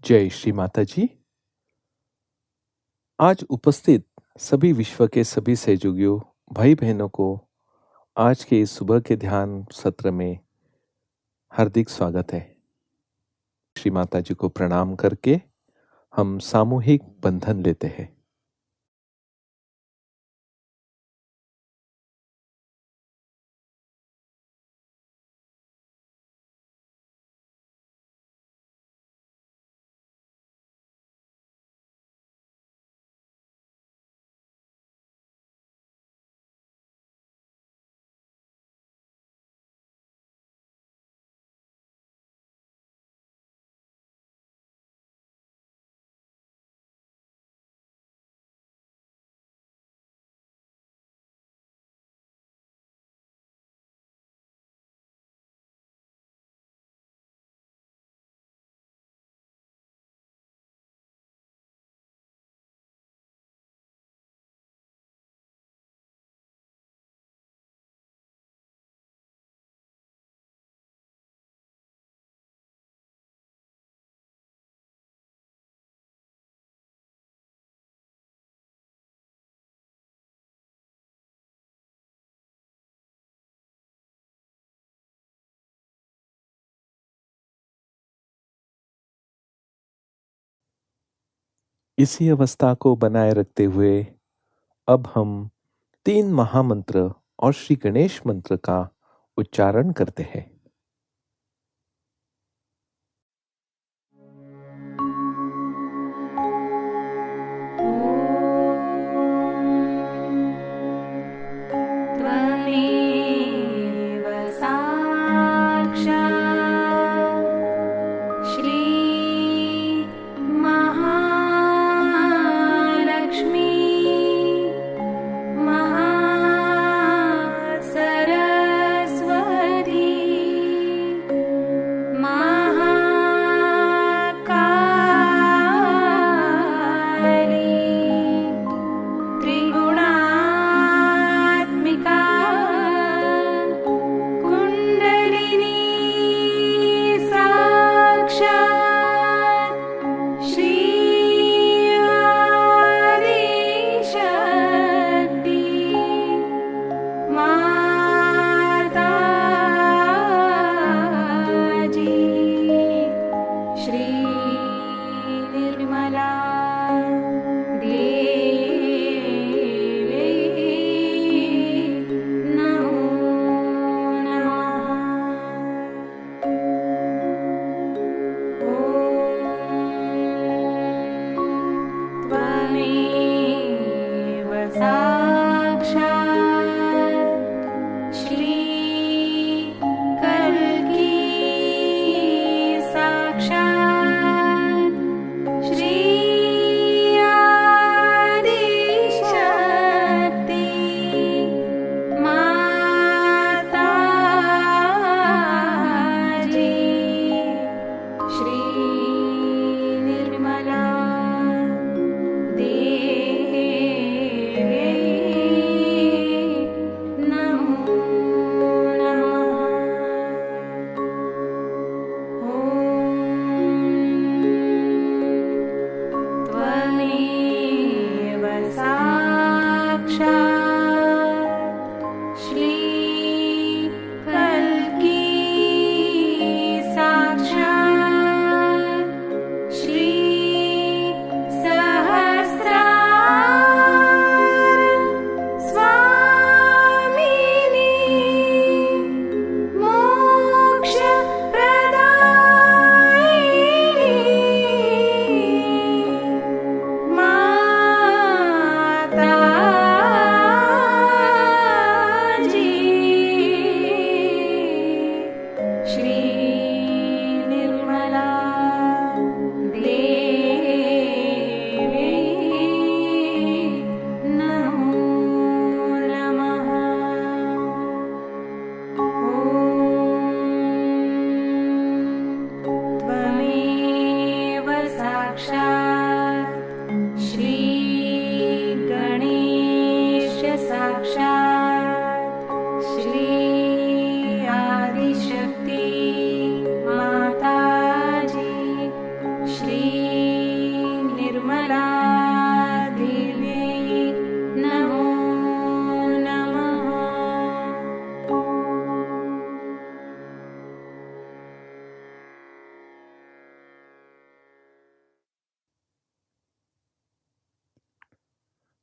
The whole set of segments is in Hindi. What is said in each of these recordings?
जय श्री माता जी। आज उपस्थित सभी विश्व के सभी सहयोगियों भाई बहनों को आज के इस सुबह के ध्यान सत्र में हार्दिक स्वागत है। श्री माता जी को प्रणाम करके हम सामूहिक बंधन लेते हैं। इसी अवस्था को बनाए रखते हुए अब हम 3 महामंत्र और श्री गणेश मंत्र का उच्चारण करते हैं। त्वमेव साक्षात् श्री महालक्ष्मी महासरस्वती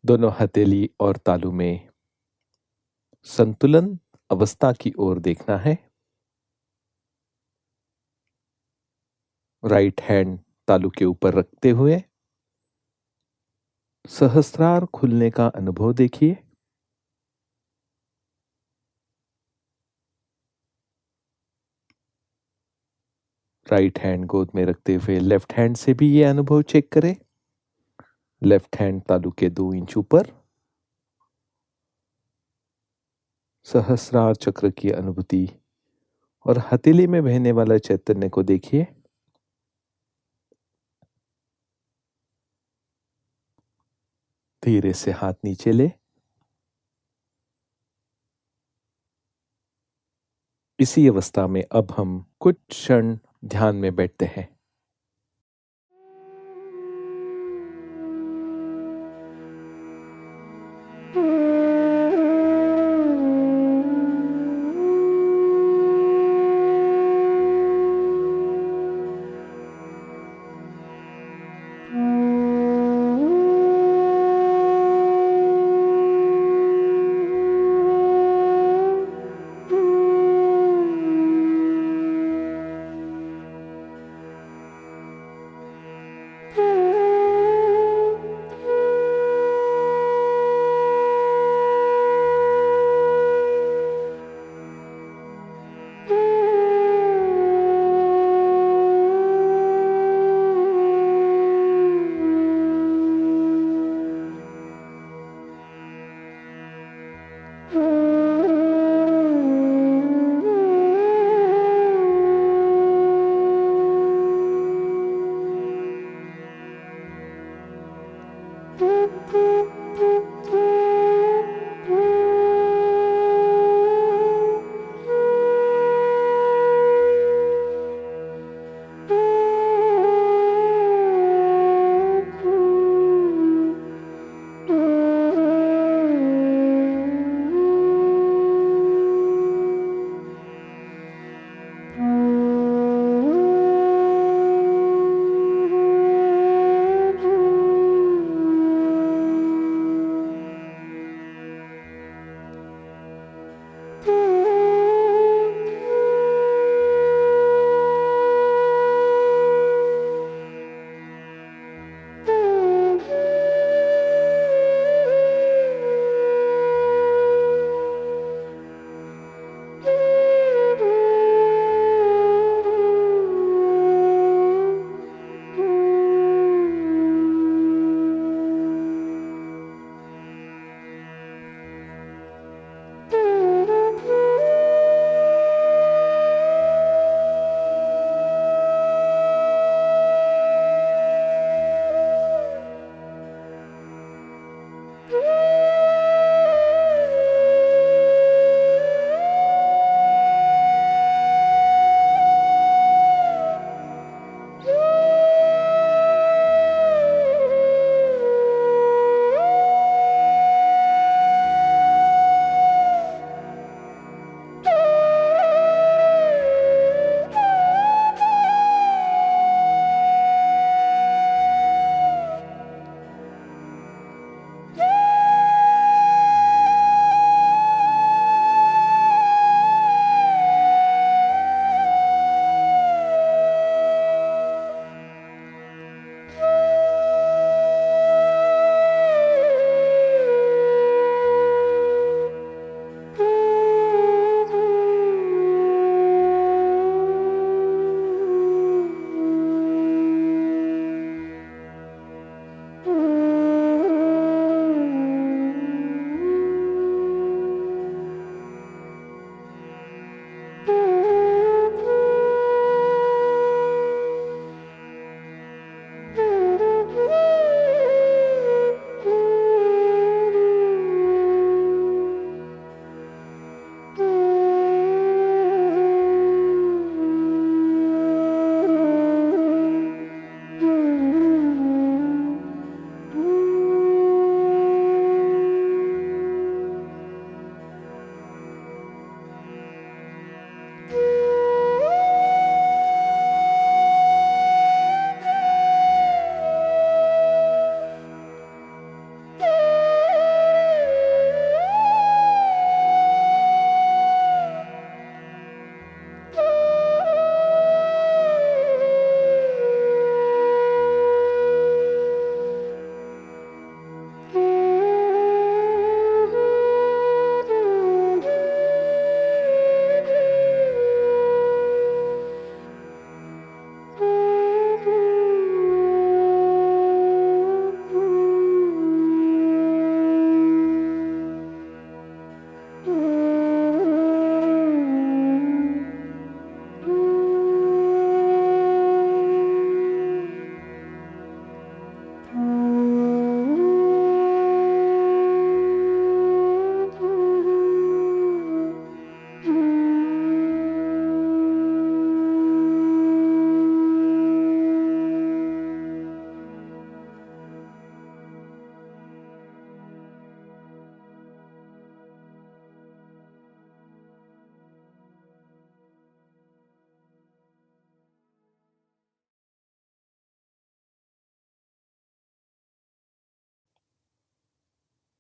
दोनों हथेली और तालू में संतुलन अवस्था की ओर देखना है। राइट हैंड तालू के ऊपर रखते हुए सहस्त्रार खुलने का अनुभव देखिए। राइट हैंड गोद में रखते हुए लेफ्ट हैंड से भी ये अनुभव चेक करें। लेफ्ट हैंड तालू के 2 इंच ऊपर सहस्रार चक्र की अनुभूति और हथेली में बहने वाला चैतन्य को देखिए। धीरे से हाथ नीचे ले। इसी अवस्था में अब हम कुछ क्षण ध्यान में बैठते हैं।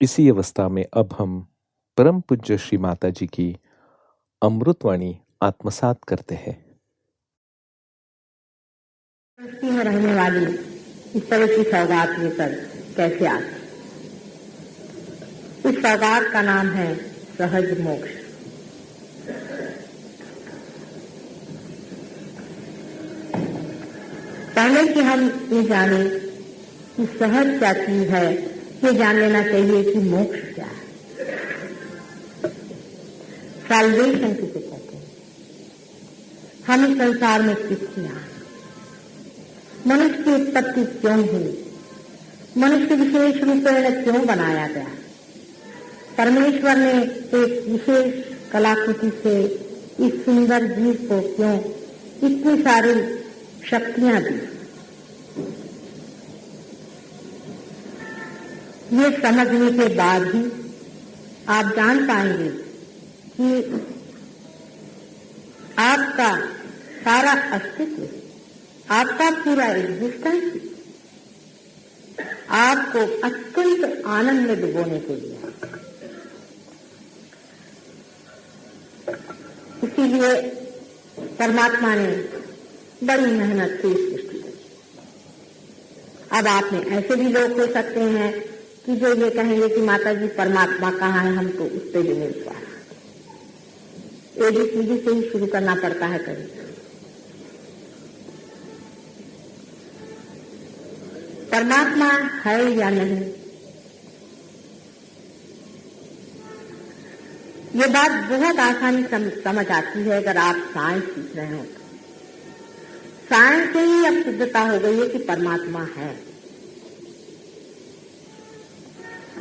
इसी अवस्था में अब हम परम पूज्य श्री माता जी की अमृतवाणी आत्मसात करते हैं। सृष्टि में रहने वाली इस तरह की सौगात लेकर कैसे आती? इस सौगात का नाम है सहज मोक्ष। पहले कि हम ये जाने कि सहज क्या चीज है, ये जान लेना चाहिए कि मोक्ष क्या है। सैल्वेशन किसे कहते हैं? हम इस संसार में किसकी आए? मनुष्य की उत्पत्ति क्यों हुई? मनुष्य विशेष रूप में क्यों बनाया गया? परमेश्वर ने एक विशेष कलाकृति से इस सुंदर जीव को क्यों इतनी सारी शक्तियां दी? ये समझने के बाद ही आप जान पाएंगे कि आपका सारा अस्तित्व, आपका पूरा एग्जिस्टेंस आपको अत्यंत आनंद में डुबोने के लिए। इसीलिए परमात्मा ने बड़ी मेहनत से इस सृष्टि की। अब आप में ऐसे भी लोग हो सकते हैं कि जो ये कहेंगे कि माता जी परमात्मा कहाँ है, हम तो उस पर भी नहीं विश्वास। एबीसीडी से ही शुरू करना पड़ता है कभी। परमात्मा है या नहीं, ये बात बहुत आसानी समझ आती है अगर आप साइंस सीख रहे हो। साइंस से ही अब सिद्धता हो गई है कि परमात्मा है।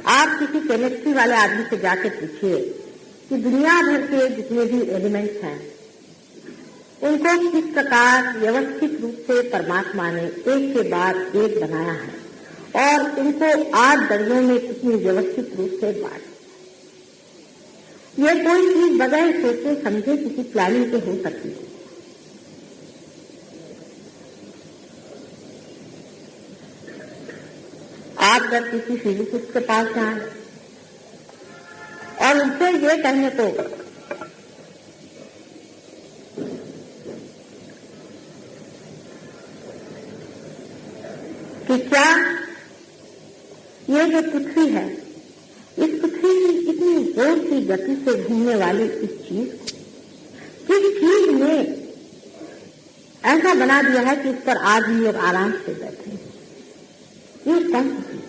आप किसी केमिस्ट्री वाले आदमी से जाके पूछिए कि दुनिया भर के जितने भी एलिमेंट्स हैं उनको किस प्रकार व्यवस्थित रूप से परमात्मा ने एक के बाद एक बनाया है और इनको 8 दर्जों में कितनी व्यवस्थित रूप से बांटा। ये कोई चीज बगैर सोचे समझे किसी प्लानिंग के हो सकती है। आप जब किसी फिजिसिस्ट के पास जाए और उनसे ये कहने को कि क्या ये जो पृथ्वी है, इस पृथ्वी की इतनी जोर की गति से घूमने वाली इस चीज ने ऐसा बना दिया है कि इस पर आदमी लोग आराम से बैठे हैं। ये कौन सी चीज है?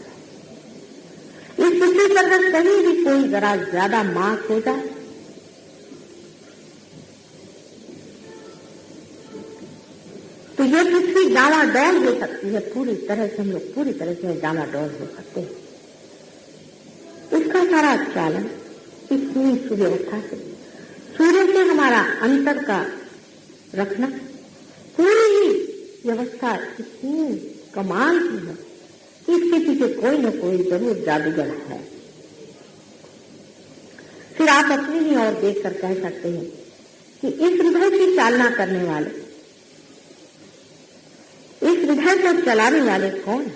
इस पृथ्वी पर अगर कहीं भी कोई जरा ज्यादा मास हो जाए तो ये पृथ्वी डामाडोल हो सकती है। पूरी तरह से हम लोग पूरी तरह से डामाडोल हो सकते हैं। इसका सारा चालन इस पूरी सुव्यवस्था से, सूर्य से हमारा अंतर का रखना, पूरी ही व्यवस्था इतनी कमाल की है कि इसके पीछे कोई न कोई जरूर जादूगर है। फिर आप अपनी ही ओर देखकर कह सकते हैं कि इस हृदय की चालना करने वाले, इस हृदय को चलाने वाले कौन है?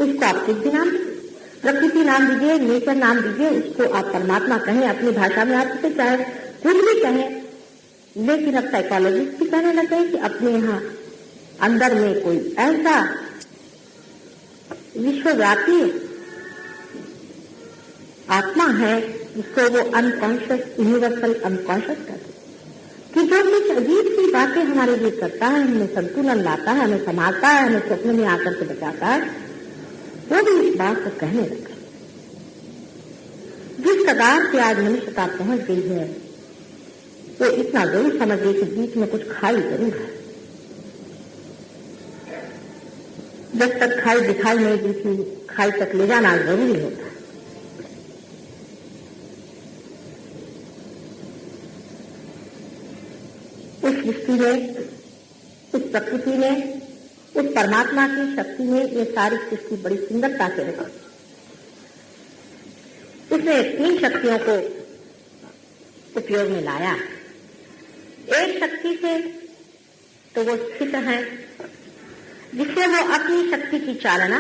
उसको आप कुछ भी नाम, प्रकृति नाम दीजिए, नेचर नाम दीजिए, उसको आप परमात्मा कहें, अपनी भाषा में आप उसे चाहे कुछ भी कहें। लेकिन अब साइकोलॉजिस्ट भी कहने लगे कि अपने यहाँ अंदर में कोई ऐसा विश्वव्यापी आत्मा है जिसको वो अनकॉन्शियस, यूनिवर्सल अनकॉन्शियस कहते हैं, कि जो कुछ अजीब सी बातें हमारे लिए करता है, हमें संतुलन लाता है, हमें संभालता है, हमें स्वप्न में आकर के बचाता है, वो भी इस बात को कहने लगा। जिस प्रकार से आज मनुष्यता पहुंच गई है वो इतना जरूर समझ गई कि बीच में कुछ खाई जरूर है। जब तक खाई दिखाई नहीं देती, खाई तक ले जाना जरूरी होता है। उस सृष्टि ने, उस प्रकृति ने, उस परमात्मा की शक्ति ने ये सारी सृष्टि बड़ी सुंदरता से रखी। उसने 3 शक्तियों को उपयोग में लाया। एक शक्ति से तो वो स्थित है, जिससे वो अपनी शक्ति की चालना,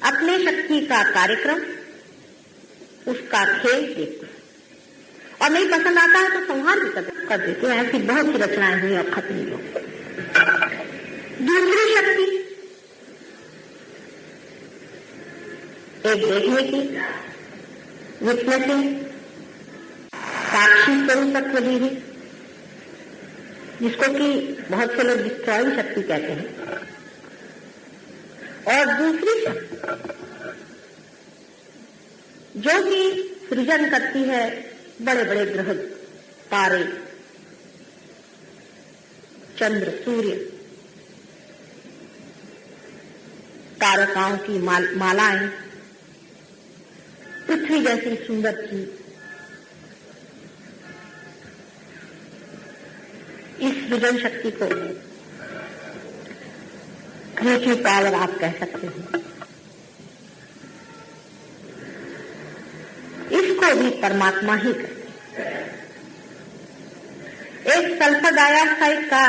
अपनी अपने शक्ति का कार्यक्रम, उसका खेल देखते हैं और नहीं पसंद आता है तो संहार भी कर देते हैं। ऐसी बहुत सी रचनाएं हुई और खत्म नहीं हुई। दूसरी शक्ति एक देखने की, विटनेसिंग, साक्षी स्वरूप ली हुई, जिसको कि बहुत से लोग डिस्ट्रॉइंग शक्ति कहते हैं। और दूसरी शक्ति जो कि सृजन करती है बड़े बड़े ग्रह, तारे, चंद्र, सूर्य, तारकाओं की मालाएं, पृथ्वी जैसी सुंदर चीज, इस सृजन शक्ति को क्रिएटिव पावर आप कह सकते हैं। इसको भी परमात्मा ही करते हैं। एक सल्फर डाइऑक्साइड का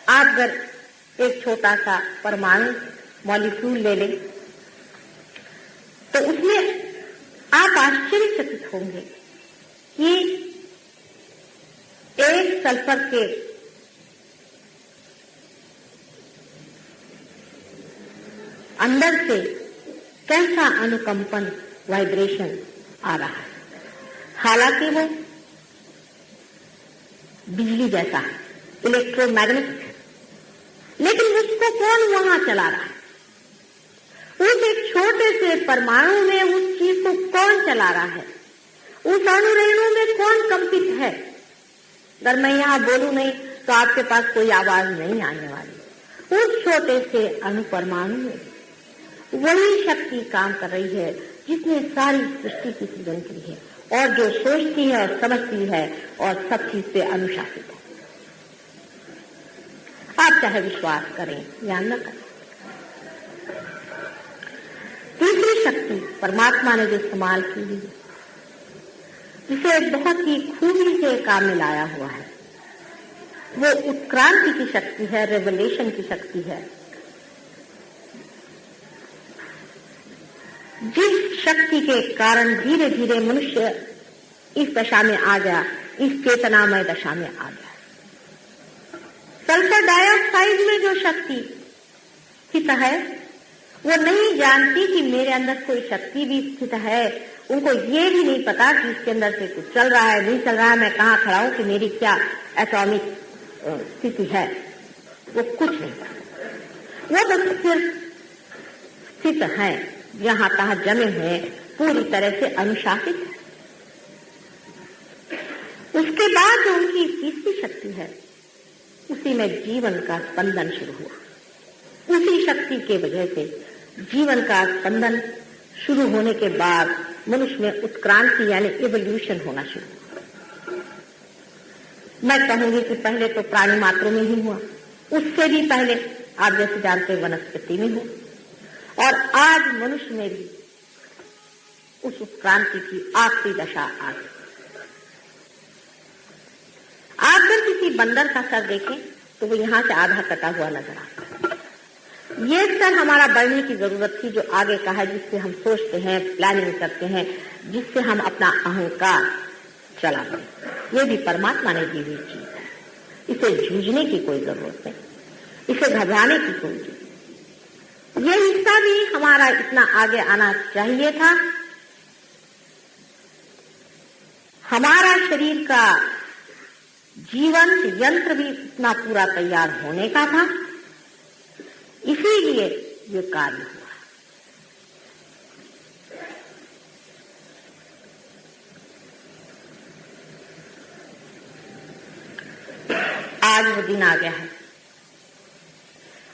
आप अगर एक छोटा सा परमाणु मॉलिक्यूल ले लें तो उसमें आप आश्चर्यचकित होंगे कि एक सल्फर के अंदर से कैसा अनुकंपन, वाइब्रेशन आ रहा है। हालांकि वो बिजली जैसा है, इलेक्ट्रोमैग्नेटिक है, लेकिन उसको कौन वहां चला रहा है? उस एक छोटे से परमाणु में उस चीज को कौन चला रहा है? उस अणुरेणु में कौन कंपित है? अगर मैं यहां बोलूं नहीं तो आपके पास कोई आवाज नहीं आने वाली। उस छोटे से अणु परमाणु में वही शक्ति काम कर रही है जिसने सारी सृष्टि की सृजन की है और जो सोचती है और समझती है और सब चीज पे अनुशासित है। आप चाहे विश्वास करें या न करें। तीसरी शक्ति परमात्मा ने जो इस्तेमाल की है, जिसे बहुत ही खूबी से काम में लाया हुआ है, वो उत्क्रांति की शक्ति है, रेवलेशन की शक्ति है। जिस शक्ति के कारण धीरे धीरे मनुष्य इस दशा में आ गया, इस चेतनामय दशा में आ गया। सल्फर डाइऑक्साइड में जो शक्ति स्थित है वो नहीं जानती कि मेरे अंदर कोई शक्ति भी स्थित है। उनको ये भी नहीं पता कि इसके अंदर से कुछ चल रहा है, नहीं चल रहा है, मैं कहाँ खड़ा हूं, कि मेरी क्या एटॉमिक स्थिति है, वो कुछ नहीं पता। वो बस सिर्फ स्थित है, जहां तहां जमे हुए, पूरी तरह से अनुशासित है। उसके बाद जो उनकी तीसरी शक्ति है, उसी में जीवन का स्पंदन शुरू हुआ। उसी शक्ति के वजह से जीवन का स्पंदन शुरू होने के बाद मनुष्य में उत्क्रांति यानी इवोल्यूशन होना शुरू हुआ। मैं कहूंगी कि पहले तो प्राणी मात्रों में ही हुआ, उससे भी पहले आप जैसे जानते वनस्पति में हुआ, और आज मनुष्य में भी उस उत्क्रांति की आखिरी दशा आ गई। आप अगर किसी बंदर का सर देखें तो वो यहां से आधा कटा हुआ नजर आता है। ये सर हमारा बढ़ने की जरूरत थी, जो आगे का है, जिससे हम सोचते हैं, प्लानिंग करते हैं, जिससे हम अपना अहंकार चलाते हैं। ये भी परमात्मा ने दी हुई चीज है। इसे जूझने की कोई जरूरत नहीं, इसे घबराने की कोई जरूरत नहीं। ये हिस्सा भी हमारा इतना आगे आना चाहिए था। हमारा शरीर का जीवन यंत्र भी इतना पूरा तैयार होने का था, इसीलिए ये कार्य हुआ। आज वो दिन आ गया है,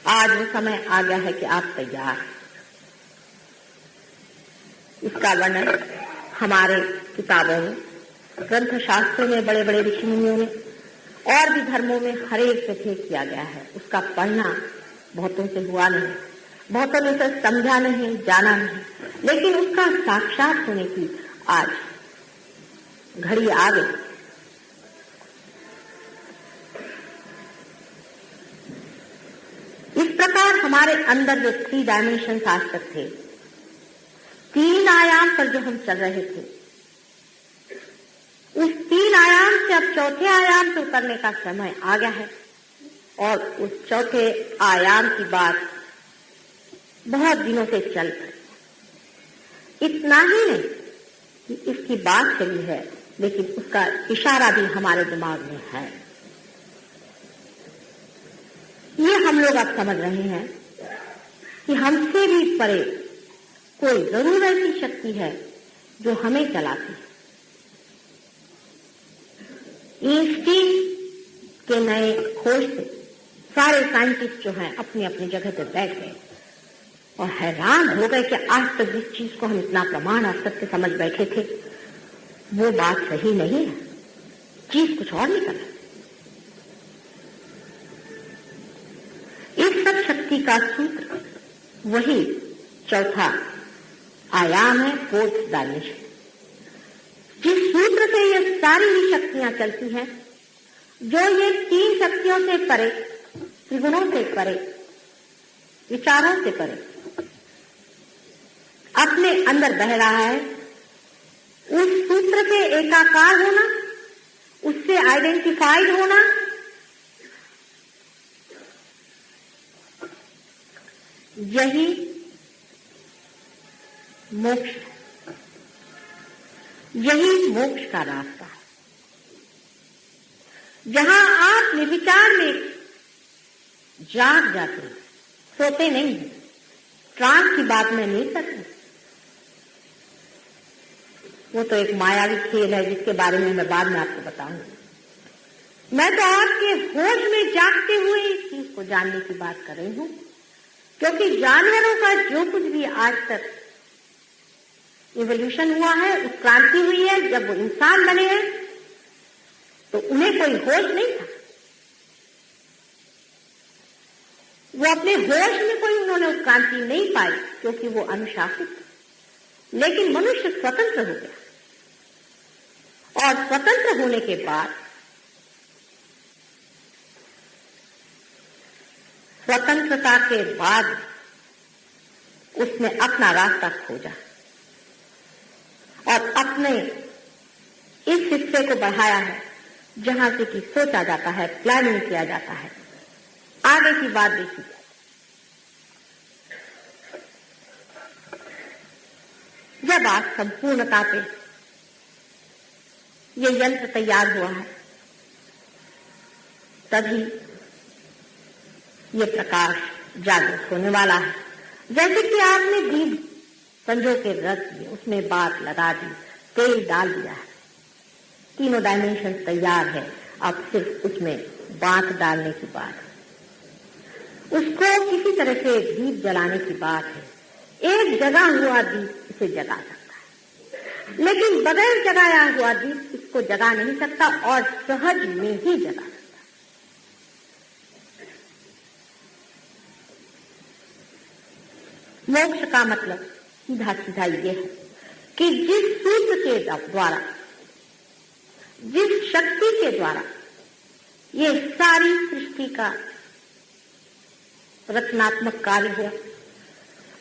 आज वो समय आ गया है कि आप तैयार हैं। इसका वर्णन हमारे किताबों में, ग्रंथ शास्त्रों में, बड़े बड़े ऋषि मुनियों ने और भी धर्मों में हर एक जगह किया गया है। उसका पढ़ना बहुतों से हुआ नहीं, बहुतों ने उसे समझा नहीं, जाना नहीं, लेकिन उसका साक्षात होने की आज घड़ी आ गई। इस प्रकार हमारे अंदर जो 3 डायमेंशन आज तक थे, 3 आयाम पर जो हम चल रहे थे, उस 3 आयाम से अब चौथे आयाम पे उतरने का समय आ गया है। और उस चौथे आयाम की बात बहुत दिनों से चल रही। इतना ही नहीं कि इसकी बात चली है, लेकिन उसका इशारा भी हमारे दिमाग में है। ये हम लोग अब समझ रहे हैं कि हमसे भी परे कोई जरूर ऐसी शक्ति है जो हमें चलाती है। आइंस्टीन के नए खोज से सारे साइंटिस्ट जो हैं अपनी अपनी जगह पर बैठ गए और हैरान हो गए कि आज तक जिस चीज को हम इतना प्रमाण और सत्य समझ बैठे थे, वो बात सही नहीं है, चीज कुछ और निकल है। इस सब शक्ति का सूत्र वही चौथा आयाम है, फोर्थ डायमेंशन, जिस सूत्र से ये सारी ही शक्तियां चलती हैं, जो ये 3 शक्तियों से परे, त्रिगुणों से परे, विचारों से परे अपने अंदर बह रहा है। उस सूत्र से एकाकार होना, उससे आइडेंटिफाइड होना, यही मोक्ष, यही मोक्ष का रास्ता है। जहां आप निर्विचार में जाग जाते हैं, सोते नहीं हैं। ट्रांस की बात मैं नहीं कर रही, वो तो एक मायावी खेल है जिसके बारे में मैं बाद में आपको बताऊंगी। मैं तो आपके होश में जागते हुए इस चीज को जानने की बात कर रही हूं, क्योंकि जानवरों का जो कुछ भी आज तक इवोल्यूशन हुआ है, उत्क्रांति हुई है, जब वो इंसान बने हैं तो उन्हें कोई होश नहीं था। वो अपने होश में कोई उन्होंने उत्क्रांति नहीं पाई, क्योंकि वो अनुशासित थे। लेकिन मनुष्य स्वतंत्र हो गया, और स्वतंत्र होने के बाद स्वतंत्रता के बाद उसने अपना रास्ता खोजा और अपने इस हिस्से को बढ़ाया है जहां से कि सोचा जाता है, प्लानिंग किया जाता है, आगे की बात देखी जाए। जब आज संपूर्णता पे ये यंत्र तैयार हुआ है, तभी ये प्रकाश जागृत होने वाला है। जैसे कि आपने दीप संजो के रख दिए, उसमें बात लगा दी, तेल डाल दिया है, तीनों डायमेंशन तैयार है। अब सिर्फ उसमें बात डालने की बात है, उसको किसी तरह से दीप जलाने की बात है। एक जगा हुआ दीप इसे जगा सकता है, लेकिन बगैर जगाया हुआ दीप इसको जगा नहीं सकता और सहज में ही जगा सकता है। मोक्ष का मतलब सीधा सीधा ये है कि जिस सूत्र के द्वारा, जिस शक्ति के द्वारा ये सारी सृष्टि का रचनात्मक कार्य हुआ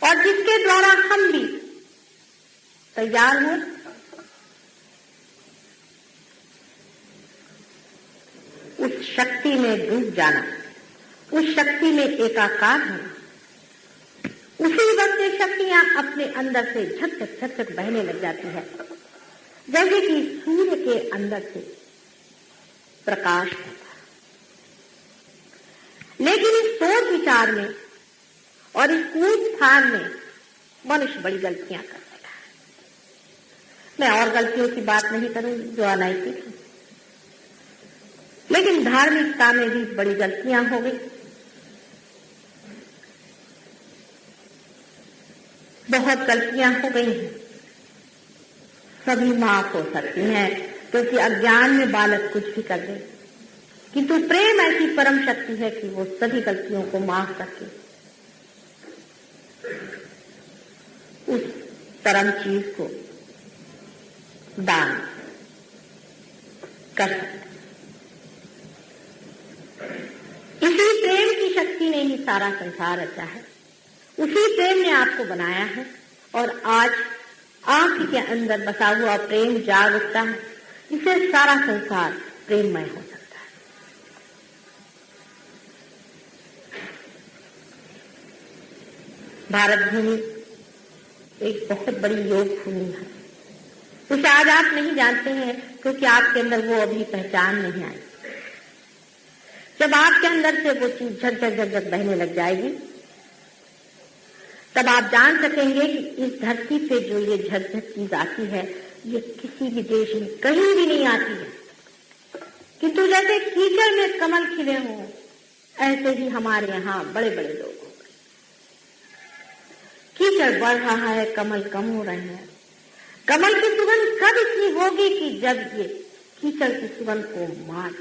और जिसके द्वारा हम भी तैयार हुए, उस शक्ति में डूब जाना, उस शक्ति में एकाकार होना, उसी वक्त ये शक्तियां अपने अंदर से झटझट झटझट बहने लग जाती है, जैसे कि सूर्य के अंदर से प्रकाश होता है। लेकिन इस सोच विचार में और इस कूद फान में मनुष्य बड़ी गलतियां कर रहा है। मैं और गलतियों की बात नहीं करूंगी जो अनैतिक है, लेकिन धार्मिकता में भी बड़ी गलतियां हो गई। बहुत गलतियां हो गई हैं, सभी माफ हो सकती हैं, क्योंकि अज्ञान में बालक कुछ भी कर दे, किंतु प्रेम ऐसी परम शक्ति है कि वो सभी गलतियों को माफ करके उस परम चीज को दान कर सकते। इसी प्रेम की शक्ति ने ही सारा संसार रचा है, उसी प्रेम ने आपको बनाया है और आज आप ही के अंदर बसा हुआ प्रेम जाग उठता है, इससे सारा संसार प्रेममय हो सकता है। भारत भूमि एक बहुत बड़ी योग भूमि है। उसे आज आप नहीं जानते हैं क्योंकि आपके अंदर वो अभी पहचान नहीं आई। जब आपके अंदर से वो चीज झकझक झकझक बहने लग जाएगी, तब आप जान सकेंगे कि इस धरती पे जो ये झकझक चीज आती है, ये किसी भी देश में कहीं भी नहीं आती है। किंतु जैसे कीचड़ में कमल खिले हों, ऐसे ही हमारे यहाँ बड़े बड़े लोग हो गए। कीचड़ बढ़ रहा है, कमल कम हो रहे हैं। कमल की सुगंध कब इतनी होगी कि जब ये कीचड़ की सुगंध को मार।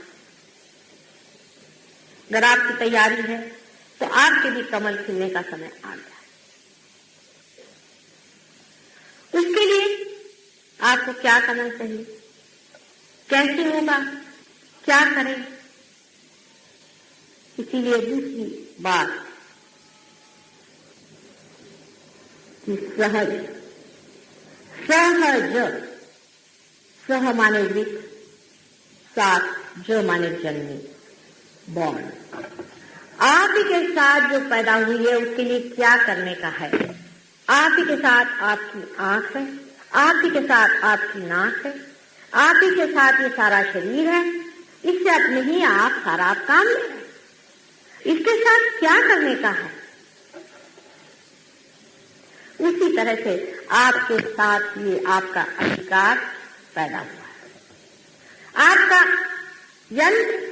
अगर आपकी तैयारी है तो आपके भी कमल खिलने का समय आ गया। उसके लिए आपको क्या करना चाहिए, कैसे होगा, क्या करें? इसीलिए दूसरी बात कि सहज, सहज, सह माने विक, साथ जो माने जन्मी, बॉर्न। आप ही के साथ जो पैदा हुई है उसके लिए क्या करने का है? आप ही के साथ आपकी आंख है, आप ही के साथ आपकी नाक है, आप ही के साथ ये सारा शरीर है। इससे अपने ही आप सारा काम ले रहे हैं। इसके साथ क्या करने का है? उसी तरह से आपके साथ ये आपका अधिकार पैदा हुआ है। आपका यंत्र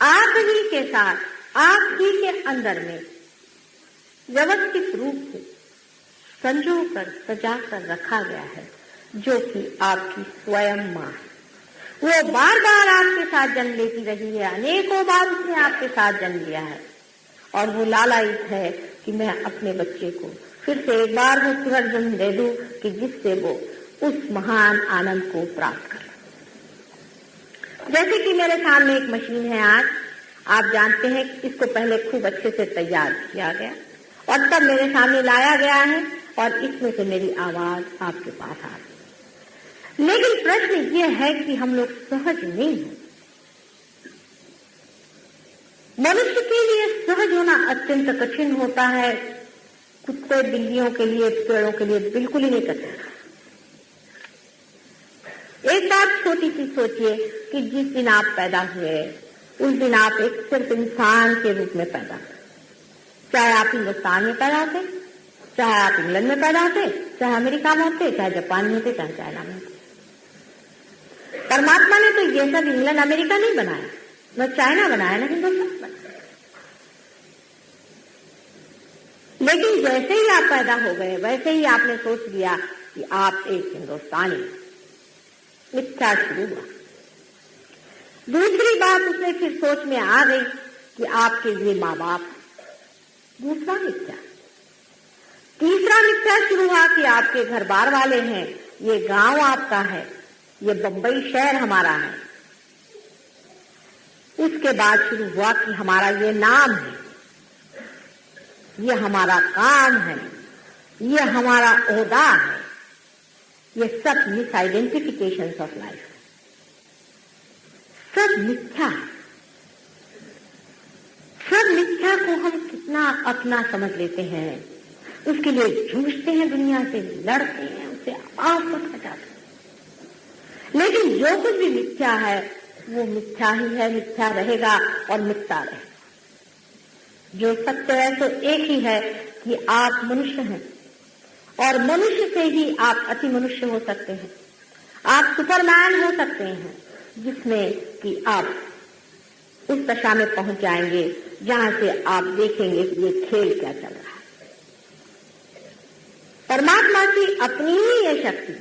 आप ही के साथ, आप ही के अंदर में व्यवस्थित रूप से संजो कर, सजा कर रखा गया है, जो कि आपकी स्वयं मां है। वो बार बार आपके साथ जन्म लेती रही है, अनेकों बार उसने आपके साथ जन्म लिया है, और वो लालायित है कि मैं अपने बच्चे को फिर से एक बार वो पुनर्जन्म दे दूं कि जिससे वो उस महान आनंद को प्राप्त करे। जैसे कि मेरे सामने एक मशीन है आज, आप जानते हैं कि इसको पहले खूब अच्छे से तैयार किया गया और तब मेरे सामने लाया गया है और इसमें से मेरी आवाज आपके पास आ रही। लेकिन प्रश्न ये है कि हम लोग सहज नहीं हैं। मनुष्य के लिए सहज होना अत्यंत कठिन होता है, कुत्ते बिल्लियों के लिए, पेड़ों के लिए बिल्कुल ही नहीं कठिन। एक बात छोटी सी सोचिए कि जिस दिन आप पैदा हुए उस दिन आप एक सिर्फ इंसान के रूप में पैदा हुए। चाहे आप हिंदुस्तान में पैदा होते, चाहे आप इंग्लैंड में पैदा होते, चाहे अमेरिका में होते, चाहे जापान में होते, चाहे चाइना में होते। परमात्मा ने तो ये सब इंग्लैंड अमेरिका नहीं बनाया, न चाइना बनाया, न हिंदुस्तान बनाया। लेकिन जैसे ही आप पैदा हो गए वैसे ही आपने सोच लिया कि आप एक हिंदुस्तानी। मिथ्या शुरू हुआ। दूसरी बात उसने फिर सोच में आ गई कि आपके ये माँ बाप, दूसरा मिथ्या। तीसरा मिथ्या शुरू हुआ कि आपके घर बार वाले हैं, ये गांव आपका है, ये बंबई शहर हमारा है। उसके बाद शुरू हुआ कि हमारा ये नाम है, ये हमारा काम है, ये हमारा ओहदा है। ये सब मिस आइडेंटिफिकेशंस ऑफ लाइफ, सब मिथ्या है। सब मिथ्या को हम कितना अपना समझ लेते हैं, उसके लिए जूझते हैं, दुनिया से लड़ते हैं, उसे आफत हटाते हैं। लेकिन जो कुछ भी मिथ्या है वो मिथ्या ही है, मिथ्या रहेगा और मिटता रहेगा। जो सत्य है तो एक ही है कि आप मनुष्य हैं और मनुष्य से ही आप अति मनुष्य हो सकते हैं। आप सुपरमैन हो सकते हैं, जिसमें कि आप उस दशा में पहुंच जाएंगे जहां से आप देखेंगे कि ये खेल क्या चल रहा है। परमात्मा की अपनी ही ये शक्ति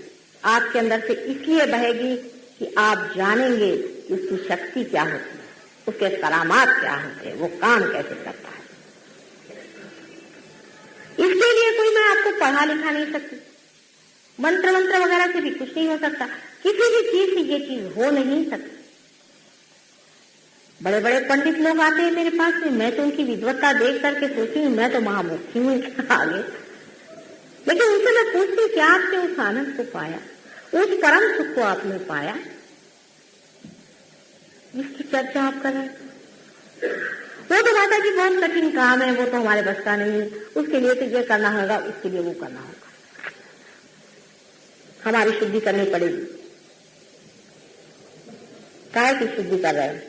आपके अंदर से इसलिए बहेगी कि आप जानेंगे कि उसकी शक्ति क्या होती है, उसके करामात क्या होते हैं, वो काम कैसे करता है। इसके लिए कोई मैं आपको पढ़ा लिखा नहीं सकती, मंत्र वगैरह से भी कुछ नहीं हो सकता, किसी भी चीज से ये चीज हो नहीं सकती। बड़े बड़े पंडित लोग आते हैं मेरे पास में, मैं तो उनकी विद्वत्ता देख करके सोचती हूँ मैं तो महामूर्ति हूँ आगे। लेकिन उनसे मैं पूछती कि आपने उस आनंद को पाया, उस परम सुख को आपने पाया जिसकी चर्चा आप कर रहे हैं? वो तो माता जी बहुत कठिन काम है, वो तो हमारे बस का नहीं है, उसके लिए तो ये करना होगा, उसके लिए वो करना होगा, हमारी शुद्धि करनी पड़ेगी। काय की शुद्धि कर रहे हैं?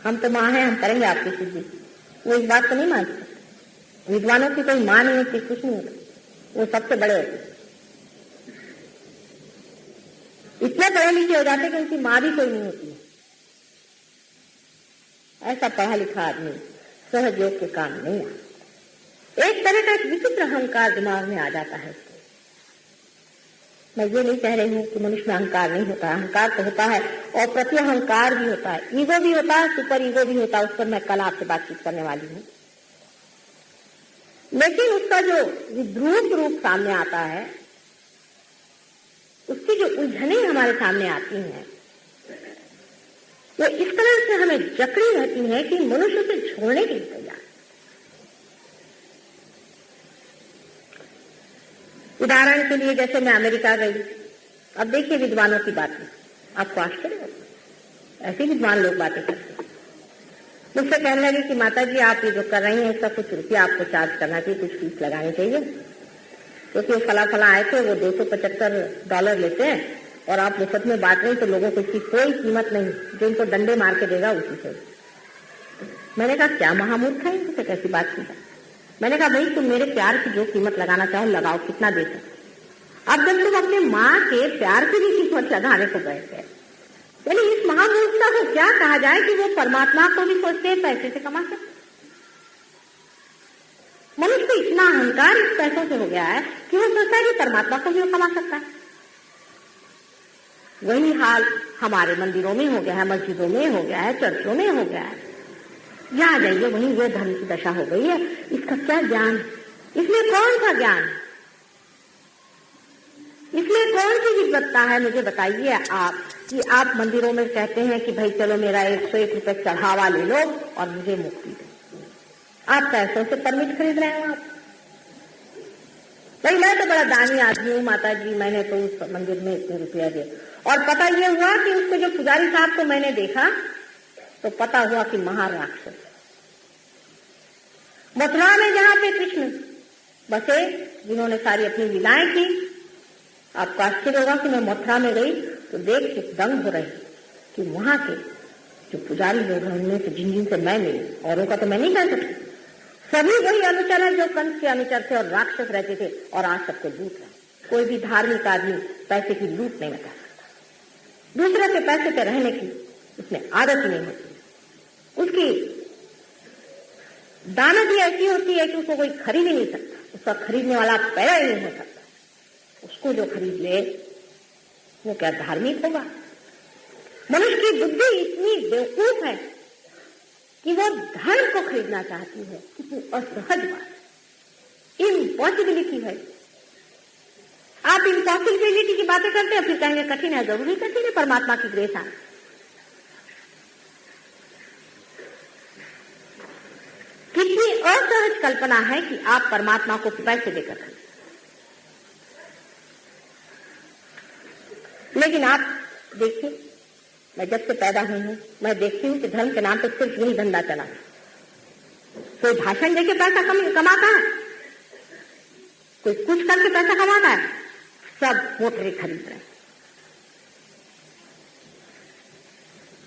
हम तो माँ हैं, हम करेंगे आपकी शुद्धि। वो इस बात को नहीं मानते। विद्वानों की कोई माँ नहीं होती, कुछ नहीं होता, वो सबसे बड़े होते, इतने पढ़े लिखे हो जाते कि उनकी माँ भी कोई नहीं होती है। ऐसा पढ़ा लिखा आदमी सहज योग के काम नहीं आता। एक तरह का एक विचित्र अहंकार दिमाग में आ जाता है। मैं ये नहीं कह रही हूँ कि मनुष्य में अहंकार नहीं होता है, अहंकार तो होता है, और प्रति अहंकार भी होता है, ईगो भी होता है, सुपर ईगो भी होता है। उस पर मैं कल आपसे बातचीत करने वाली हूँ। लेकिन उसका जो विद्रूप रूप सामने आता है, उसकी जो उलझनें हमारे सामने आती हैं, वो इस तरह से हमें जकड़ी रहती है कि मनुष्य उसे छोड़ने के लिए तैयार। उदाहरण के लिए जैसे मैं अमेरिका गई, अब देखिए विद्वानों की बातें, आपको आश्चर्य होगा, ऐसे विद्वान लोग बातें करते हैं। मुझसे कहने लगे कि माता जी आप ये जो कर रही हैं इसका कुछ रुपया आपको चार्ज करना चाहिए, कुछ फीस लगानी चाहिए, क्योंकि फला फला आए थे, वो $275 लेते हैं और आप मुफ्त में बांट रहे हैं, तो लोगों को इसकी कोई कीमत नहीं, जो इनको डंडे मार के देगा उसी से। मैंने कहा क्या महामूर्ख है, इनसे कैसी बात की? मैंने कहा भाई तुम मेरे प्यार की जो कीमत लगाना चाहो लगाओ, कितना दे सकते। अब जब तुम अपने माँ के प्यार की भी कीमत लगाने को बैठ गए, यानी इस महामूर्खता को क्या कहा जाए कि वो परमात्मा को भी सोचते हैं पैसे से कमा सकते। मनुष्य को इतना अहंकार इस पैसों से हो गया है कि वो सोचता है कि परमात्मा को भी वो कमा सकता है। वही हाल हमारे मंदिरों में हो गया है, मस्जिदों में हो गया है, चर्चों में हो गया है। जहाँ जाइए वहीं वो धर्म की दशा हो गई है। इसका क्या ज्ञान, इसमें कौन सा ज्ञान, इसमें कौन सी विद्वत्ता है? मुझे बताइए आप कि आप मंदिरों में कहते हैं कि भाई चलो मेरा 101 रुपये चढ़ावा ले लो और मुझे मुक्ति दो। आप पैसों से परमिट खरीद रहे हो। आप भाई मैं तो बड़ा दानी आदमी हूँ माता जी, मैंने तो उस मंदिर में इतने रुपया दिए, और पता ये हुआ कि उसको जो पुजारी साहब को मैंने देखा तो पता हुआ कि महाराक्षस। मथुरा में जहाँ पे कृष्ण बसे, जिन्होंने सारी अपनी लीलाएं की, आपको आश्चर्य होगा कि मैं मथुरा में गई तो देख के दंग हो रही कि वहां के जो पुजारी लोग हैं उनमें से जिन से मैं मिली, औरों का तो मैं नहीं कह सकती, सभी वही अनुचर है जो कंस के अनुचर थे और राक्षस रहते थे, और आज सबको लूट रहे। कोई भी धार्मिक आदमी पैसे की लूट नहीं बता सकता, दूसरे के पैसे पे रहने की उसमें आदत नहीं होती। उसकी दानत भी ऐसी होती है कि उसको कोई खरीद ही नहीं सकता, उसका खरीदने वाला पैदा ही नहीं हो सकता। उसको जो खरीद ले वो क्या धार्मिक होगा? मनुष्य की बुद्धि इतनी बेवकूफ है कि वो धर्म को खरीदना चाहती है। कितनी असहज बात, इम्पॉसिबिलिटी है। आप इम्पॉसिबिलिटी की बातें करते हैं, फिर कहेंगे कठिन है। जरूरी कठिन है परमात्मा की ग्रेस है। कितनी असहज कल्पना है कि आप परमात्मा को पैसे देकर खरीदें। लेकिन आप देखिए, मैं जब से पैदा हुई हूं मैं देखती हूं कि धर्म के नाम पर सिर्फ यही धंधा चला है। कोई भाषण देके पैसा कमाता है, कोई कुछ करके पैसा कमाता है, सब मोटरें खरीद रहे हैं,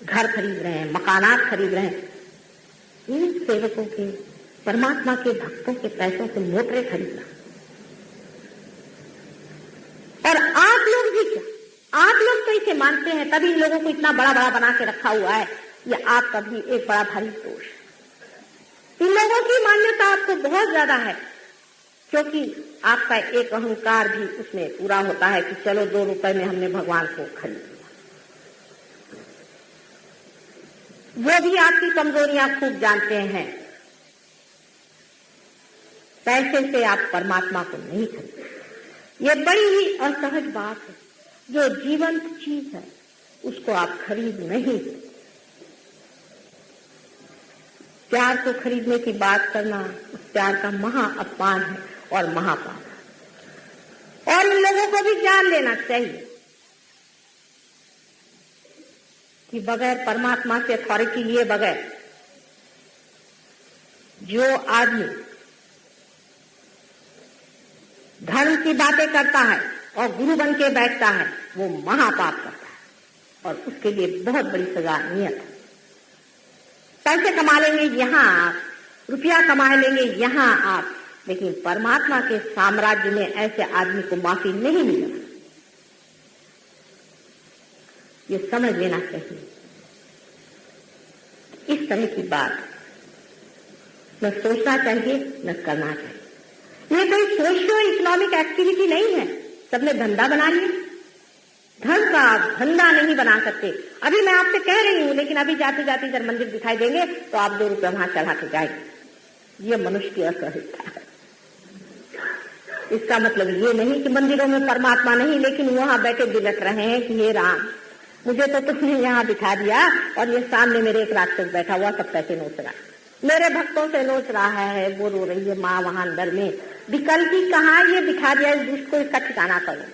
घर खरीद रहे हैं, मकानात खरीद रहे हैं। इन सेवकों के, परमात्मा के भक्तों के पैसों से मोटरें खरीदना। और आप लोग भी क्या, आप लोग तो इसे मानते हैं, तभी इन लोगों को इतना बड़ा बड़ा बना के रखा हुआ है। ये आपका भी एक बड़ा भारी दोष है। इन लोगों की मान्यता आपको बहुत ज्यादा है, क्योंकि आपका एक अहंकार भी उसमें पूरा होता है कि चलो 2 रुपए में हमने भगवान को खरीद लिया। वो भी आपकी कमजोरियां खूब जानते हैं। पैसे से आप परमात्मा को नहीं खरीदते। ये बड़ी ही असहज बात है। जो जीवंत चीज है उसको आप खरीद नहीं। प्यार को खरीदने की बात करना उस प्यार का महा अपमान है और महापाप। और इन लोगों को भी जान लेना चाहिए कि बगैर परमात्मा से अथॉरिटी लिए बगैर जो आदमी धर्म की बातें करता है और गुरु बन के बैठता है वो महापाप करता है और उसके लिए बहुत बड़ी सजा नियत है। पैसे कमा लेंगे यहां आप, रुपया कमा लेंगे यहां आप, लेकिन परमात्मा के साम्राज्य में ऐसे आदमी को माफी नहीं मिलेगी। ये समझ लेना चाहिए। इस तरह की बात न सोचना चाहिए न करना चाहिए। ये कोई सोशियो इकोनॉमिक एक्टिविटी नहीं है। सबने धंधा बना लिया। धन का धंधा नहीं बना सकते। अभी मैं आपसे कह रही हूं, लेकिन अभी जाते जाते इधर मंदिर दिखाई देंगे तो आप 2 रुपये वहां चढ़ा के जाएंगे। ये मनुष्य की असहजता है। इसका मतलब ये नहीं कि मंदिरों में परमात्मा नहीं, लेकिन वहां बैठे बिलख रहे हैं कि हे राम, मुझे तो तुमने यहाँ दिखा दिया और ये सामने मेरे एक राक्षस बैठा हुआ सब पैसे नोच रहा है, मेरे भक्तों से नोच रहा है। वो रो रही है माँ वहां अंदर में, विकल्प की कहा ये दिखा दिया इस दुष्ट को, इसका ठिकाना करो,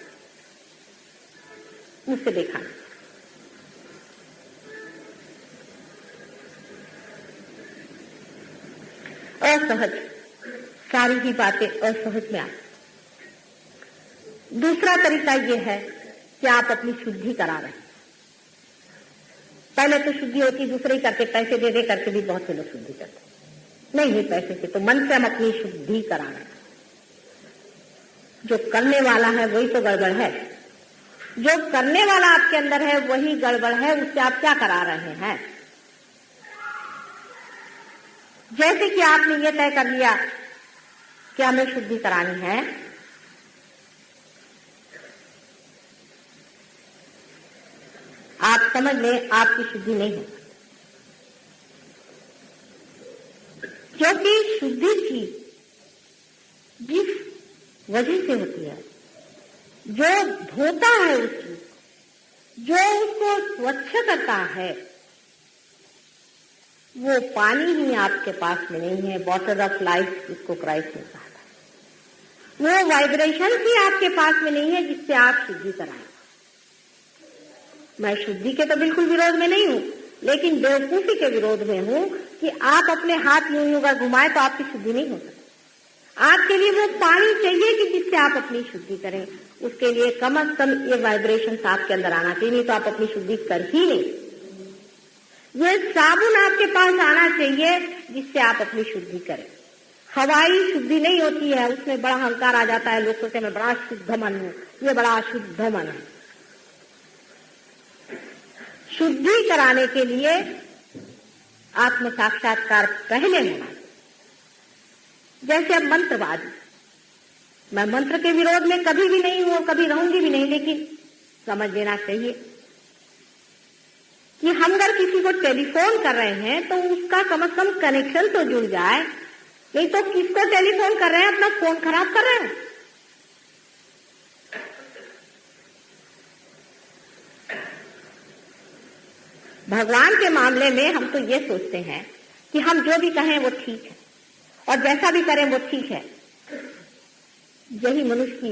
मुझसे देखा। असहज, सारी ही बातें असहज में आ। दूसरा तरीका यह है कि आप अपनी शुद्धि करा रहे हैं। पहले तो शुद्धि होती दूसरे ही करके, पैसे दे दे करके भी बहुत से लोग शुद्धि करते नहीं है पैसे से, तो मन से हम अपनी शुद्धि करा रहे हैं। जो करने वाला है वही तो गड़बड़ है। जो करने वाला आपके अंदर है वही गड़बड़ है। उससे आप क्या करा रहे हैं? जैसे कि आपने ये तय कर लिया कि हमें शुद्धि करानी है, आप समझ लें आपकी शुद्धि नहीं है, क्योंकि शुद्धि की जिस वजह से होती है, जो धोता है उसकी, जो उसको स्वच्छ करता है, वो पानी ही आपके पास में नहीं है। वाटर ऑफ लाइफ जिसको क्राइस्ट ने कहा था, वो वाइब्रेशन ही आपके पास में नहीं है जिससे आप शुद्धि कराएं। मैं शुद्धि के तो बिल्कुल विरोध में नहीं हूं, लेकिन बेवकूफी के विरोध में हूं कि आप अपने हाथ यूं यूं का घुमाए तो आपकी शुद्धि नहीं हो सकती। आपके लिए वो पानी चाहिए कि जिससे आप अपनी शुद्धि करें। उसके लिए कम से कम ये वाइब्रेशन आपके अंदर आना चाहिए, नहीं तो आप अपनी शुद्धि कर ही नहीं। ये साबुन आपके पास आना चाहिए जिससे आप अपनी शुद्धि करें। हवाई शुद्धि नहीं होती है, उसमें बड़ा अहंकार आ जाता है। लोग सोचते हैं मैं बड़ा शुद्ध मन हूं, ये बड़ा अशुद्ध मन है। शुद्धि कराने के लिए आत्म साक्षात्कार पहले होना। जैसे अब मंत्रवादी, मैं मंत्र के विरोध में कभी भी नहीं हूं, कभी रहूंगी भी नहीं, लेकिन समझ लेना चाहिए कि हम अगर किसी को टेलीफोन कर रहे हैं तो उसका कम से कम कनेक्शन तो जुड़ जाए। नहीं तो किसको टेलीफोन कर रहे हैं? अपना फोन खराब कर रहे हैं। भगवान के मामले में हम तो ये सोचते हैं कि हम जो भी कहें वो ठीक है और जैसा भी करें वो ठीक है। यही मनुष्य की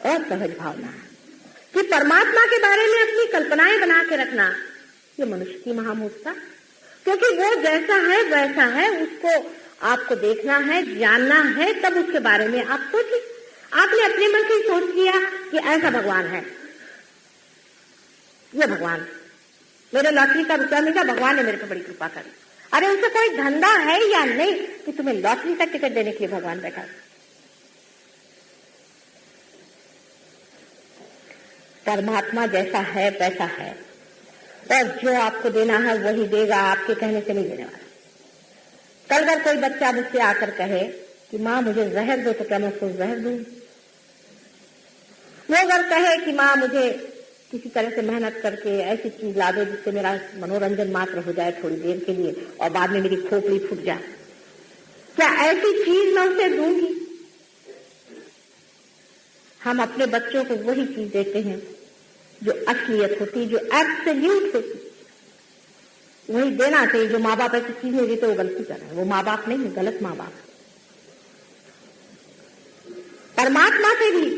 असहज भावना है कि परमात्मा के बारे में अपनी कल्पनाएं बना के रखना, ये मनुष्य की महामूर्खता। क्योंकि वो जैसा है वैसा है, उसको आपको देखना है, जानना है, तब उसके बारे में आप सोचिए। आपने अपने मन से सोच लिया कि ऐसा भगवान है, ये भगवान, मेरे लॉटरी का रुपया मिला, भगवान ने मेरे को बड़ी कृपा करी। अरे उसे कोई धंधा है या नहीं कि तुम्हें लॉटरी का टिकट देने के लिए भगवान बैठा? परमात्मा जैसा है वैसा है, और जो आपको देना है वही देगा, आपके कहने से नहीं देने वाला। कल अगर कोई बच्चा मुझसे आकर कहे कि माँ मुझे जहर दो, तो क्या मैं उसको जहर दूं? वो अगर कहे कि माँ मुझे किसी तरह से मेहनत करके ऐसी चीज ला दो जिससे मेरा मनोरंजन मात्र हो जाए थोड़ी देर के लिए और बाद में मेरी खोपड़ी फूट जाए, क्या ऐसी चीज मैं उसे दूंगी? हम अपने बच्चों को वही चीज देते हैं जो असलियत होती, जो एब्सोल्यूट होती, वही देना चाहिए। जो माँ बाप ऐसी चीज नहीं देते वो गलती कर रहे हैं, वो माँ बाप नहीं, गलत माँ बाप। परमात्मा से भी